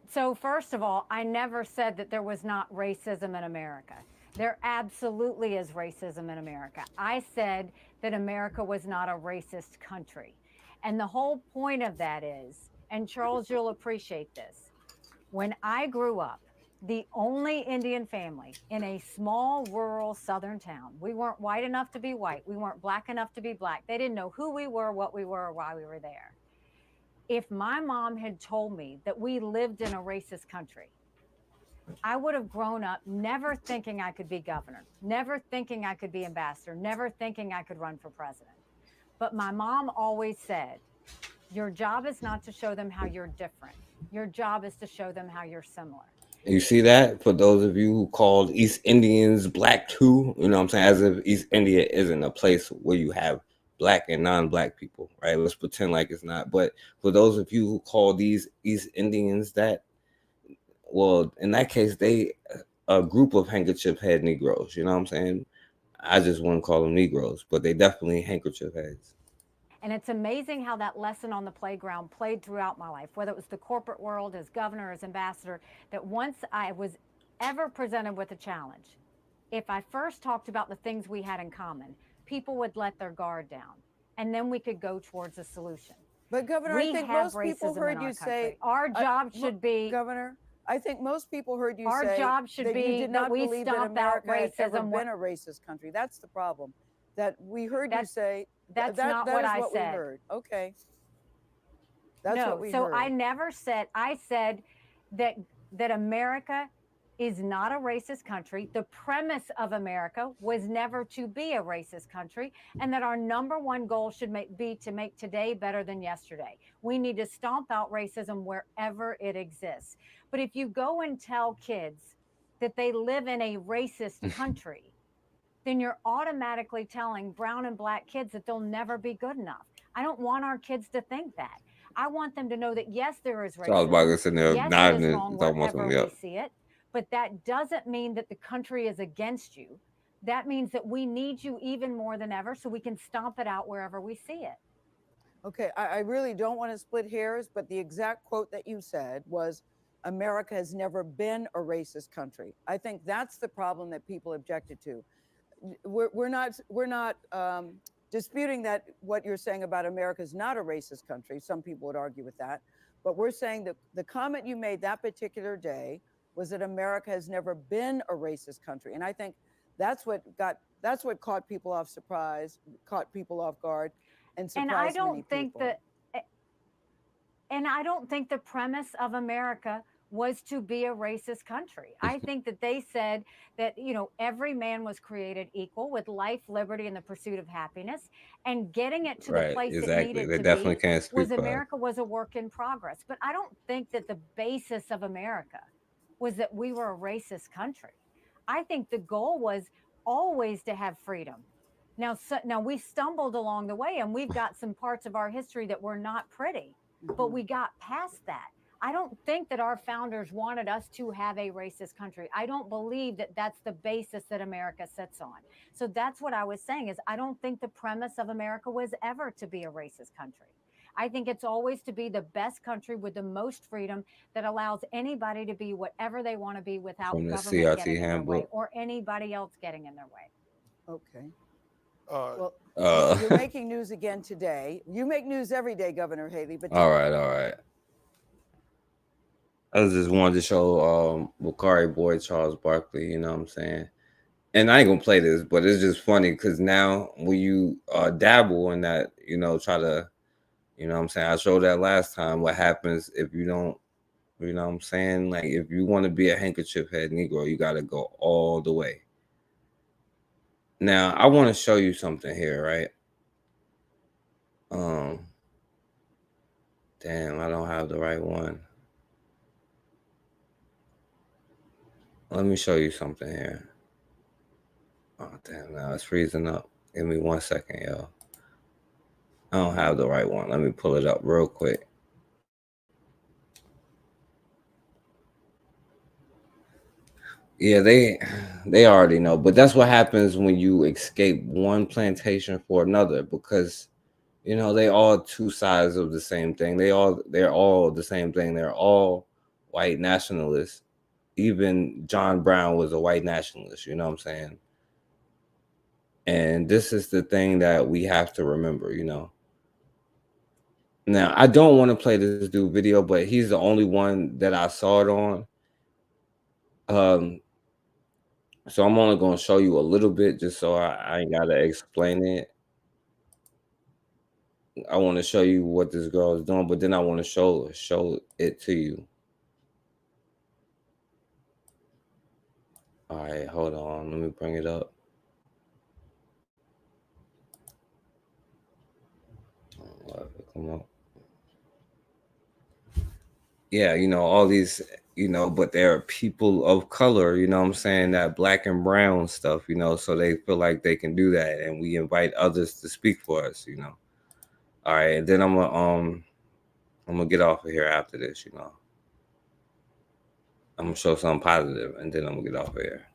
So first of all, I never said that there was not racism in America. There absolutely is racism in America. I said that America was not a racist country. And the whole point of that is, and Charles, you'll appreciate this, when I grew up, the only Indian family in a small rural southern town, we weren't white enough to be white, we weren't black enough to be black. They didn't know who we were, what we were, or why we were there. If my mom had told me that we lived in a racist country, I would have grown up never thinking I could be governor, never thinking I could be ambassador, never thinking I could run for president. But my mom always said, your job is not to show them how you're different. Your job is to show them how you're similar. You see that? For those of you who called East Indians black too, you know what I'm saying? As if East India isn't a place where you have black and non-black people, right? Let's pretend like it's not. But for those of you who call these East Indians that, well, in that case, they a group of handkerchief head Negroes, you know what I'm saying? I just wouldn't call them Negroes, but they definitely handkerchief heads. And it's amazing how that lesson on the playground played throughout my life, whether it was the corporate world, as governor, as ambassador, that once I was ever presented with a challenge, if I first talked about the things we had in common, people would let their guard down, and then we could go towards a solution. But Governor, we I think have most people racism heard in you our say country. Our job should be, Governor, I think most people heard you our say job should that you be did that not we believe that stomp out America had ever racism. been a racist country. That's the problem. That we heard you say. That's that, not that what is I what said. we heard. Okay. That's no, what we so heard. I never said. I said that America is not a racist country. The premise of America was never to be a racist country, and that our number one goal should be to make today better than yesterday. We need to stomp out racism wherever it exists. But if you go and tell kids that they live in a racist country, then you're automatically telling brown and black kids that they'll never be good enough. I don't want our kids to think that. I want them to know that, yes, there is racism. So I was about to sit there yes, nodding it is and wrong talking about wherever something. we see it. But that doesn't mean that the country is against you. That means that we need you even more than ever so we can stomp it out wherever we see it. Okay, I really don't want to split hairs, but the exact quote that you said was, America has never been a racist country. I think that's the problem that people objected to. We're not disputing that what you're saying about America is not a racist country. Some people would argue with that. But we're saying that the comment you made that particular day was that America has never been a racist country. And I think that's what caught people off guard and surprised And I don't many think people. and I don't think the premise of America was to be a racist country. I think that they said that, every man was created equal with life, liberty, and the pursuit of happiness, and getting it to the Right, place it exactly. needed They to definitely be can't speak was for us. America was a work in progress. But I don't think that the basis of America was that we were a racist country. I think the goal was always to have freedom. Now we stumbled along the way, and we've got some parts of our history that were not pretty, but we got past that. I don't think that our founders wanted us to have a racist country. I don't believe that that's the basis that America sits on. So that's what I was saying is I don't think the premise of America was ever to be a racist country. I think it's always to be the best country with the most freedom that allows anybody to be whatever they want to be without From the government CRT getting in their way handbook. or anybody else getting in their way. Okay. Well, you're making news again today. You make news every day, Governor Haley. But All right. I just wanted to show Bakari Boyd Charles Barkley, you know what I'm saying? And I ain't gonna play this, but it's just funny because now when you dabble in that, try to, you know what I'm saying? I showed that last time what happens if you don't, you know what I'm saying? Like if you want to be a handkerchief head Negro, you gotta go all the way. Now I want to show you something here, right? Damn, I don't have the right one. Let me show you something here. Oh, damn, now it's freezing up. Give me 1 second, yo. I don't have the right one. Let me pull it up real quick. Yeah, they already know. But that's what happens when you escape one plantation for another because, they all two sides of the same thing. They're all the same thing. They're all white nationalists. Even John Brown was a white nationalist, you know what I'm saying? And this is the thing that we have to remember, Now, I don't want to play this dude video, but he's the only one that I saw it on. So I'm only going to show you a little bit just so I ain't got to explain it. I want to show you what this girl is doing, but then I want to show it to you. All right, hold on. Let me bring it up. Come on. Yeah, all these, but there are people of color, you know what I'm saying, that black and brown stuff, so they feel like they can do that. And we invite others to speak for us, All right, and then I'm gonna get off of here after this, I'm gonna show something positive, and then I'm gonna get off of here.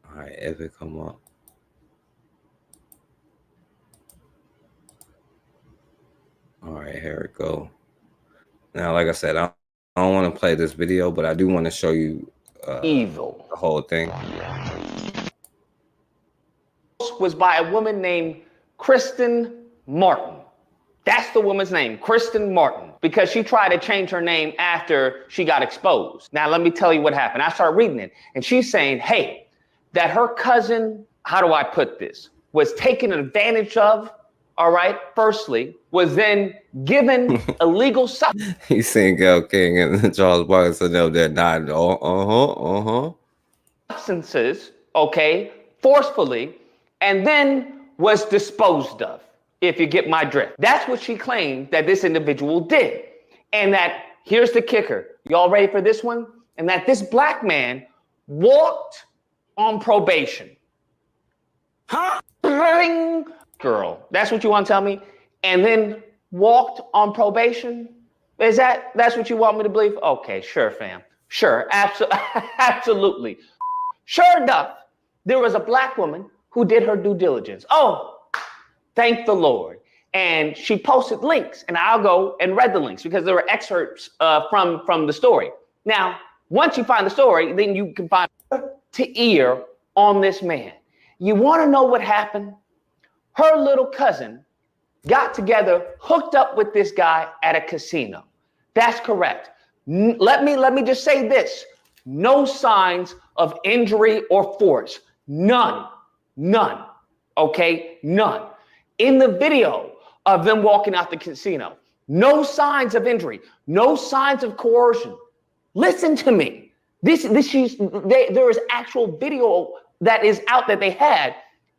All right, if it come up. right, here it go. Now, like I said, I don't want to play this video, but I do want to show you evil the whole thing. Was by a woman named Kristen Martin. That's the woman's name, Kristen Martin, because she tried to change her name after she got exposed. Now, let me tell you what happened. I started reading it, and she's saying, hey, that her cousin, how do I put this, was taken advantage of, all right, firstly, was then given illegal substance. He's saying Gayle King and Charles Barkley said no, they're not. Substances, okay, forcefully, and then was disposed of, if you get my drift. That's what she claimed that this individual did. And that, here's the kicker. Y'all ready for this one? And that this black man walked on probation. Huh? Girl, that's what you want to tell me? And then walked on probation? That's what you want me to believe? Okay, sure, fam. Sure, absolutely. Sure enough, there was a black woman who did her due diligence. Oh, thank the Lord. And she posted links, and I'll go and read the links because there were excerpts from the story. Now, once you find the story, then you can find to ear on this man. You want to know what happened? Her little cousin got together, hooked up with this guy at a casino. That's correct. Let me just say this. No signs of injury or force. None. Okay? None. In the video of them walking out the casino, no signs of injury, no signs of coercion. Listen to me. There is actual video that is out that they had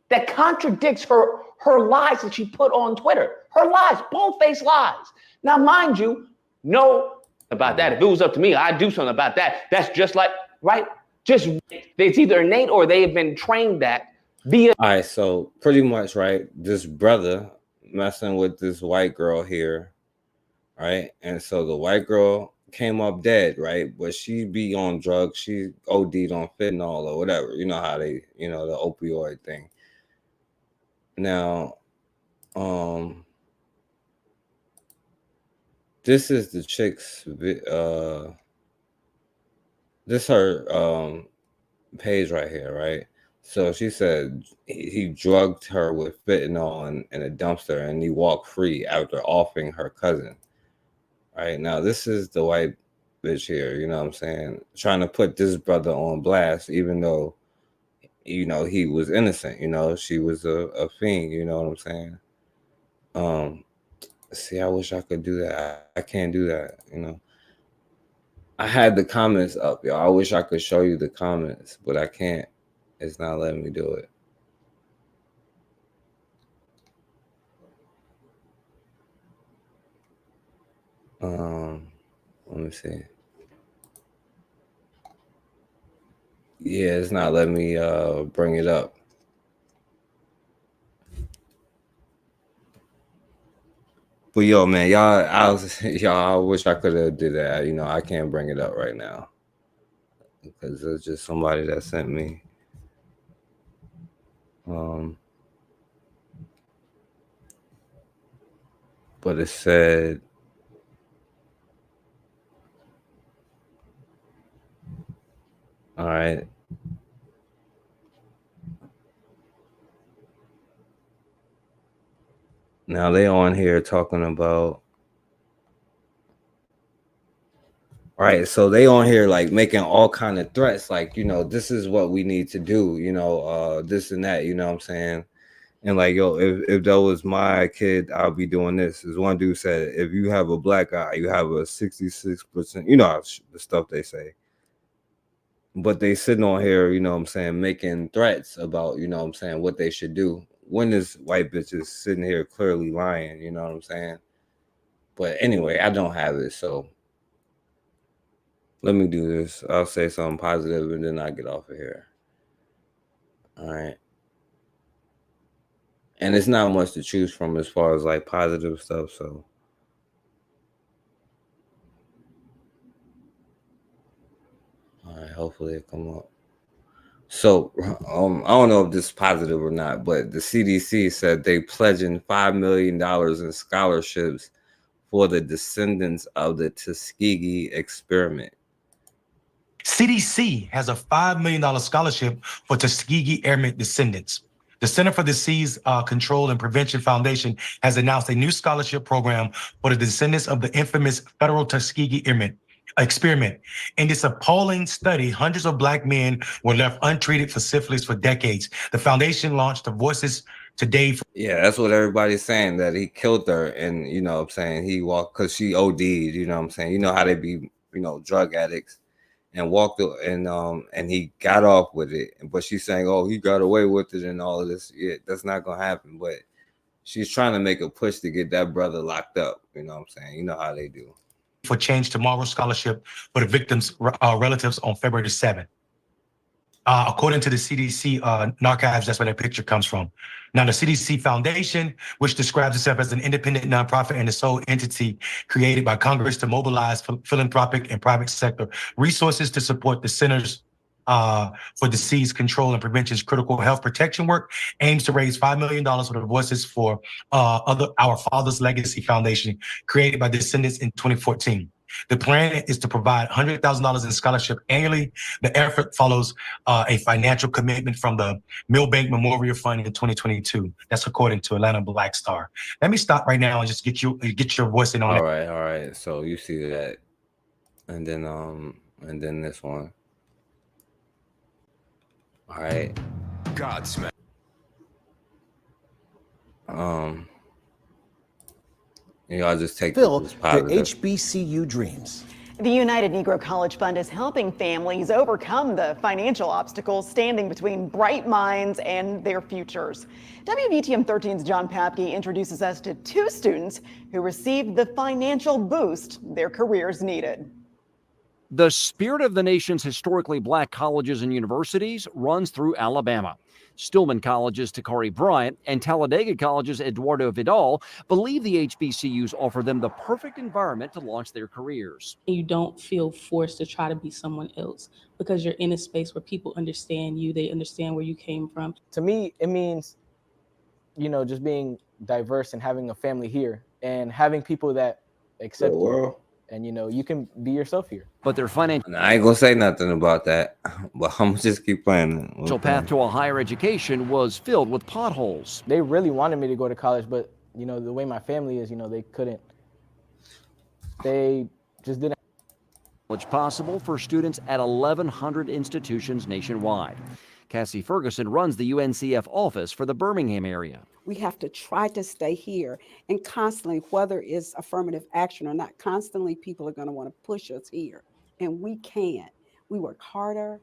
that contradicts her lies that she put on Twitter. Her lies, bold-faced lies. Now, mind you, no about that. If it was up to me, I'd do something about that. That's just like, right? Just, it's either innate or they have been trained that via. All right, so pretty much, right, this brother messing with this white girl here, right? And so the white girl came up dead, right? But she be on drugs. She OD'd on fentanyl or whatever. You know how they, the opioid thing. Now, this is the chick's, this her page right here, right? So she said he drugged her with fentanyl in a dumpster and he walked free after offing her cousin. Right now, this is the white bitch here, you know what I'm saying? Trying to put this brother on blast, even though, he was innocent, she was a fiend, you know what I'm saying? See, I wish I could do that. I can't do that, I had the comments up, y'all. I wish I could show you the comments, but I can't. It's not letting me do it. Let me see. Yeah, it's not letting me bring it up. But yo, man, y'all, I wish I could have did that. I can't bring it up right now because it's just somebody that sent me. But it said, all right. Now they on here talking about, all right, so they on here like making all kind of threats, like, this is what we need to do, this and that, you know what I'm saying? And like, yo, if that was my kid, I'll be doing this. As one dude said, if you have a black eye, you have a 66%, the stuff they say. But they sitting on here, you know what I'm saying, making threats about, what they should do. When this white bitch is sitting here clearly lying, you know what I'm saying? But anyway, I don't have it, so let me do this. I'll say something positive and then I get off of here. All right. And it's not much to choose from as far as like positive stuff, so. All right, hopefully it come up. So I don't know if this is positive or not, but the CDC said they pledging $5 million in scholarships for the descendants of the Tuskegee experiment. CDC has a $5 million scholarship for Tuskegee Airmen descendants. The Center for Disease Control and Prevention Foundation has announced a new scholarship program for the descendants of the infamous federal Tuskegee Airmen experiment. In this appalling study, hundreds of Black men were left untreated for syphilis for decades. The foundation launched the Voices Today. Yeah, that's what everybody's saying, that he killed her, and you know what I'm saying, he walked because she OD'd, you know what I'm saying, you know how they be, you know, drug addicts, and walked and he got off with it, but she's saying, oh, he got away with it and all of this. Yeah, that's not gonna happen, but she's trying to make a push to get that brother locked up, you know what I'm saying, you know how they do. For Change Tomorrow scholarship for the victims' relatives on February the 7th. According to the CDC archives, that's where that picture comes from. Now, the CDC Foundation, which describes itself as an independent nonprofit and the sole entity created by Congress to mobilize philanthropic and private sector resources to support the Centers for Disease Control and Prevention's critical health protection work, aims to raise $5 million for the Voices for Our Father's Legacy Foundation, created by descendants in 2014. The plan is to provide $100,000 in scholarship annually. The effort follows a financial commitment from the Milbank Memorial Fund in 2022. That's according to Atlanta Black Star. Let me stop right now and just get your voice in on it. All right. So you see that, and then this one. All right. Godsmack. Y'all just take Fill this your positive. HBCU dreams. The United Negro College Fund is helping families overcome the financial obstacles standing between bright minds and their futures. WVTM 13's John Papke introduces us to two students who received the financial boost their careers needed. The spirit of the nation's historically Black colleges and universities runs through Alabama. Stillman College's Takari Bryant and Talladega College's Eduardo Vidal believe the HBCUs offer them the perfect environment to launch their careers. You don't feel forced to try to be someone else because you're in a space where people understand you, they understand where you came from. To me, it means, you know, just being diverse and having a family here and having people that accept you. And, you know, you can be yourself here. But their financial I ain't gonna say nothing about that, but I'm gonna just keep playing. path to a higher education was filled with potholes. They really wanted me to go to college, but, you know, the way my family is, you know, they couldn't. They just didn't. It's possible for students at 1,100 institutions nationwide. Cassie Ferguson runs the UNCF office for the Birmingham area. We have to try to stay here and constantly, whether it's affirmative action or not, constantly people are going to want to push us here. And we can't. We work harder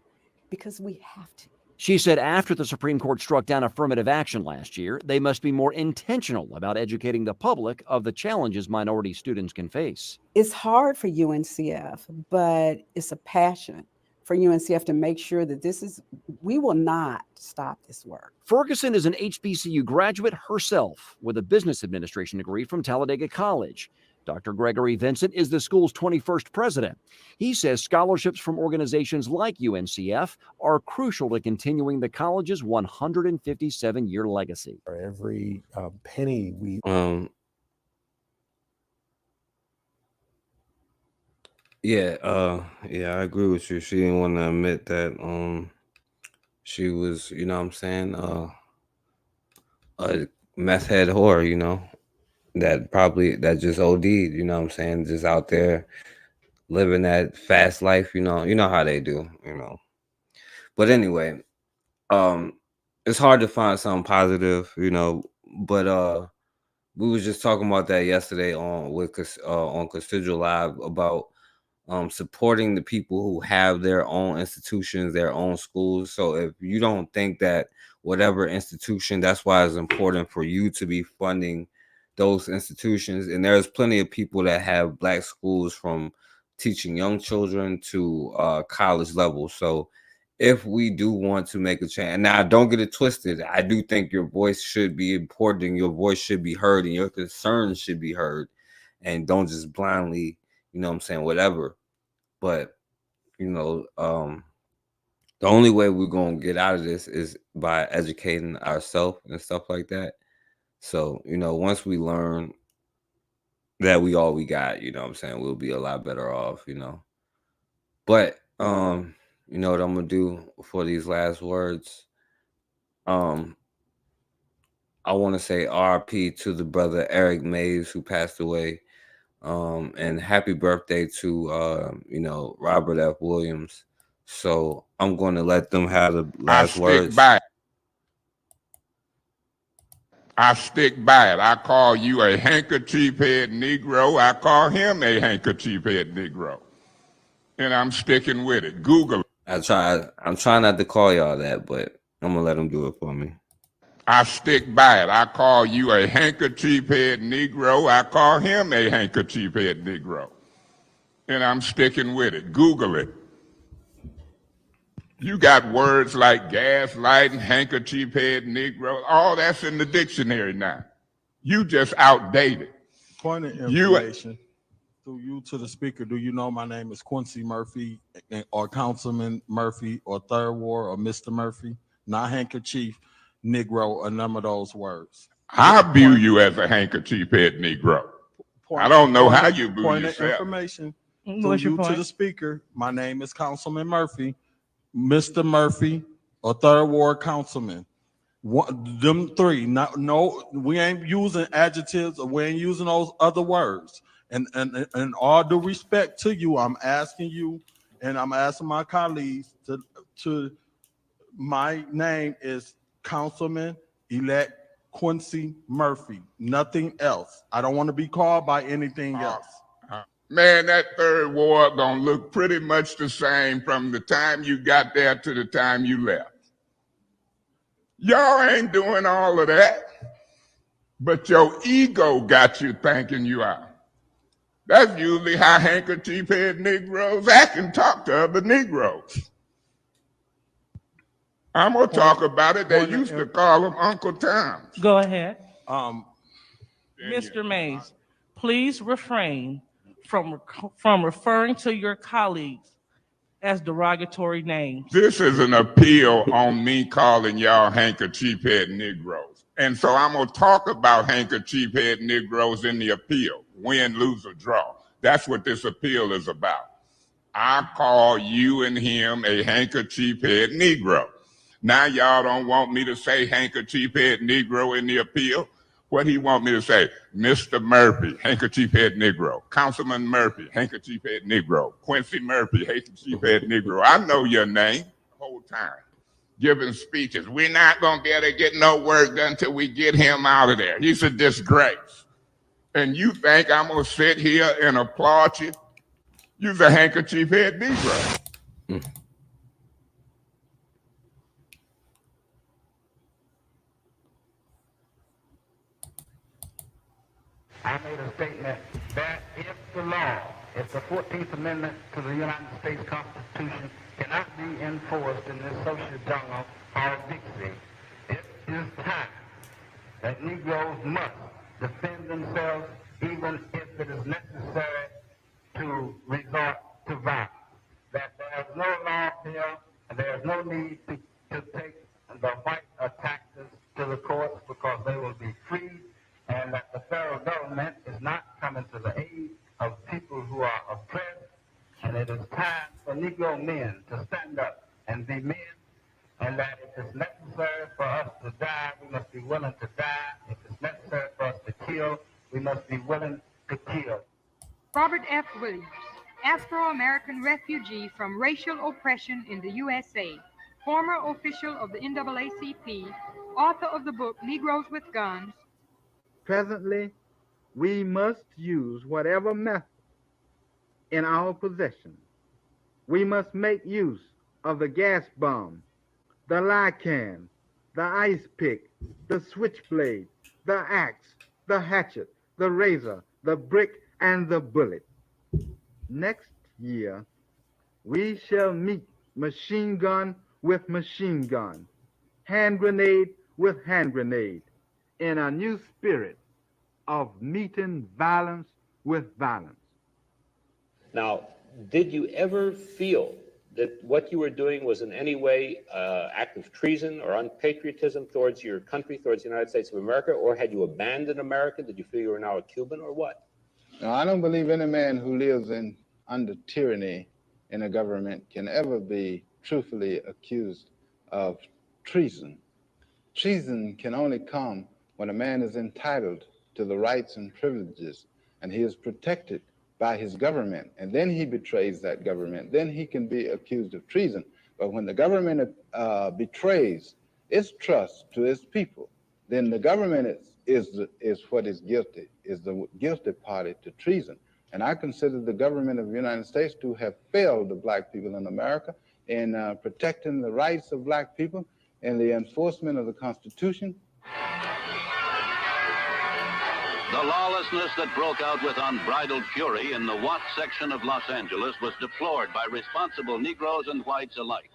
because we have to. She said after the Supreme Court struck down affirmative action last year, they must be more intentional about educating the public of the challenges minority students can face. It's hard for UNCF, but it's a passion for UNCF to make sure that we will not stop this work. Ferguson is an HBCU graduate herself with a business administration degree from Talladega College. Dr. Gregory Vincent is the school's 21st president. He says scholarships from organizations like UNCF are crucial to continuing the college's 157-year legacy. For every penny we Yeah, I agree with you. She didn't want to admit that she was, you know what I'm saying, a meth head whore, you know, that just OD'd, you know what I'm saying, just out there living that fast life, you know how they do, you know. But anyway, it's hard to find something positive, you know, but we was just talking about that yesterday on Cathedral Live about supporting the people who have their own institutions, their own schools. So if you don't think that whatever institution, that's why it's important for you to be funding those institutions. And there's plenty of people that have Black schools from teaching young children to college level. So if we do want to make a change, now don't get it twisted, I do think your voice should be important and your voice should be heard and your concerns should be heard, and don't just blindly, you know what I'm saying, whatever. But, you know, the only way we're going to get out of this is by educating ourselves and stuff like that. So, you know, once we learn, that we all we got, you know what I'm saying? We'll be a lot better off, you know. But you know what I'm gonna do for these last words? I want to say RP to the brother Eric Mays who passed away. And happy birthday to you know, Robert F. Williams. So I'm going to let them have the last words. I stick by it. I call you a handkerchief head Negro. I call him a handkerchief head Negro. And I'm sticking with it. Google it. I'm trying not to call y'all that, but I'm gonna let them do it for me. I stick by it. I call you a handkerchief head Negro. I call him a handkerchief head Negro. And I'm sticking with it. Google it. You got words like gaslighting, handkerchief head Negro. All that's in the dictionary now. You just outdated. Point of information through you to the speaker. Do you know my name is Quincy Murphy or Councilman Murphy or Third Ward or Mr. Murphy? Not handkerchief, Negro, a number of those words. I view you as a handkerchief head Negro. I don't know how you view point yourself. Of information through you to the speaker. My name is Councilman Murphy, Mr. Murphy, or Third Ward Councilman. Them three. No, we ain't using adjectives or we ain't using those other words. And all due respect to you, I'm asking you, and I'm asking my colleagues to my name is Councilman-elect Quincy Murphy. Nothing else. I don't want to be called by anything else. Man, that Third Ward gonna look pretty much the same from the time you got there to the time you left. Y'all ain't doing all of that, but your ego got you thinking you are. That's usually how handkerchief head Negroes act and talk to other Negroes. I'm gonna talk about it. They used to call him Uncle Tom. Go ahead. Mr. Mays, please refrain from referring to your colleagues as derogatory names. This is an appeal on me calling y'all handkerchief head Negroes. And so I'm gonna talk about handkerchief head Negroes in the appeal, win, lose, or draw. That's what this appeal is about. I call you and him a handkerchief head Negro. Now y'all don't want me to say handkerchief head Negro in the appeal. What he want me to say? Mr. Murphy, handkerchief head Negro. Councilman Murphy, handkerchief head Negro. Quincy Murphy, handkerchief head Negro. I know your name the whole time. Giving speeches. We're not going to be able to get no work done until we get him out of there. He's a disgrace. And you think I'm going to sit here and applaud you? You're a handkerchief head Negro. I made a statement that if the law, if the 14th Amendment to the United States Constitution cannot be enforced in this social jungle called Dixie, it is time that Negroes must defend themselves even if it is necessary to resort to violence. That there is no law here and there is no need to take the white attackers to the courts because they will be freed, and that the federal government is not coming to the aid of people who are oppressed. And it is time for Negro men to stand up and be men, and that if it's necessary for us to die, we must be willing to die. If it's necessary for us to kill, we must be willing to kill. Robert F. Williams, Afro-American refugee from racial oppression in the USA, former official of the NAACP, author of the book Negroes with Guns. Presently, we must use whatever method in our possession. We must make use of the gas bomb, the lycan, the ice pick, the switchblade, the axe, the hatchet, the razor, the brick, and the bullet. Next year, we shall meet machine gun with machine gun, hand grenade with hand grenade, in a new spirit of meeting violence with violence. Now, did you ever feel that what you were doing was in any way act of treason or unpatriotism towards your country, towards the United States of America, or had you abandoned America? Did you feel you were now a Cuban, or what? Now, I don't believe any man who lives under tyranny in a government can ever be truthfully accused of treason. Treason can only come when a man is entitled to the rights and privileges and he is protected by his government, and then he betrays that government. Then he can be accused of treason. But when the government betrays its trust to its people, then the government is what is guilty, is the guilty party to treason. And I consider the government of the United States to have failed the black people in America in protecting the rights of black people and the enforcement of the Constitution. The lawlessness that broke out with unbridled fury in the Watts section of Los Angeles was deplored by responsible Negroes and whites alike.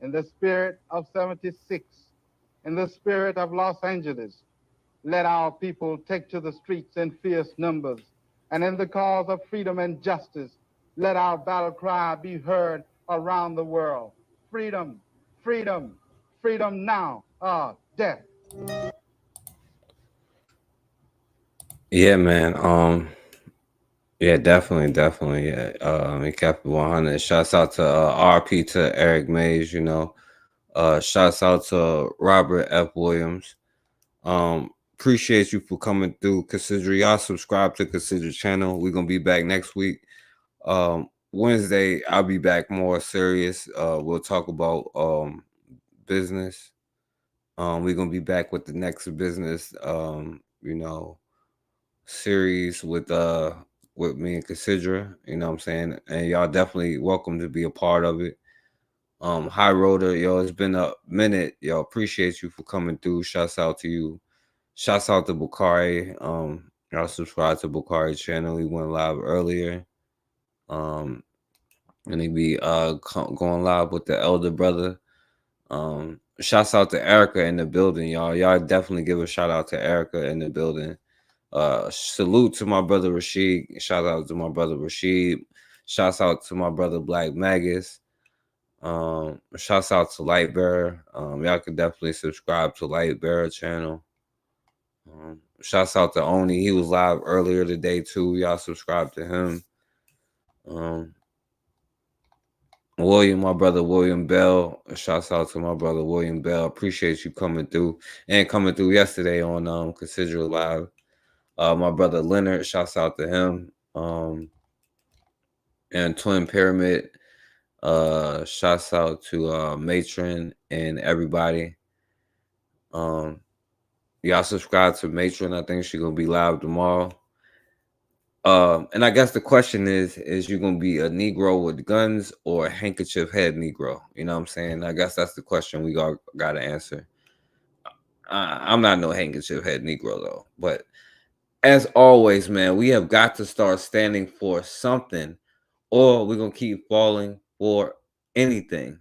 In the spirit of 76, in the spirit of Los Angeles, let our people take to the streets in fierce numbers. And in the cause of freedom and justice, let our battle cry be heard around the world. Freedom, freedom, freedom now or death. Yeah, man. Yeah, definitely. Yeah. He kept it 100. Shouts out to RP to Eric Mays, you know. Shouts out to Robert F. Williams. Appreciate you for coming through. Consider y'all subscribe to Consider channel. We're gonna be back next week. Wednesday, I'll be back more serious. We'll talk about business. We're gonna be back with the next business you know, series with me and Considra, you know what I'm saying? And y'all definitely welcome to be a part of it. High Roader, yo, it's been a minute. Yo, appreciate you for coming through. Shouts out to you. Shouts out to Bukari. Y'all subscribe to Bukari channel. He went live earlier. And he be going live with the elder brother. Shouts out to Erica in the building, y'all. Y'all definitely give a shout out to Erica in the building. Salute to my brother Rashid. Shout out to my brother Rashid. Shouts out to my brother Black Magus. Shouts out to Lightbearer. Y'all can definitely subscribe to Lightbearer channel. Shouts out to Oni. He was live earlier today too. Y'all subscribe to him. William, my brother William Bell. Shouts out to my brother William Bell. Appreciate you coming through and coming through yesterday on Consider Live. My brother Leonard, shouts out to him. And Twin Pyramid, shouts out to Matron and everybody. Y'all subscribe to Matron. I think she's gonna be live tomorrow. And I guess the question is you gonna be a Negro with guns or a handkerchief head Negro? You know what I'm saying? I guess that's the question we gotta answer. I'm not no handkerchief head Negro though, but as always, man, we have got to start standing for something, or we're gonna keep falling for anything.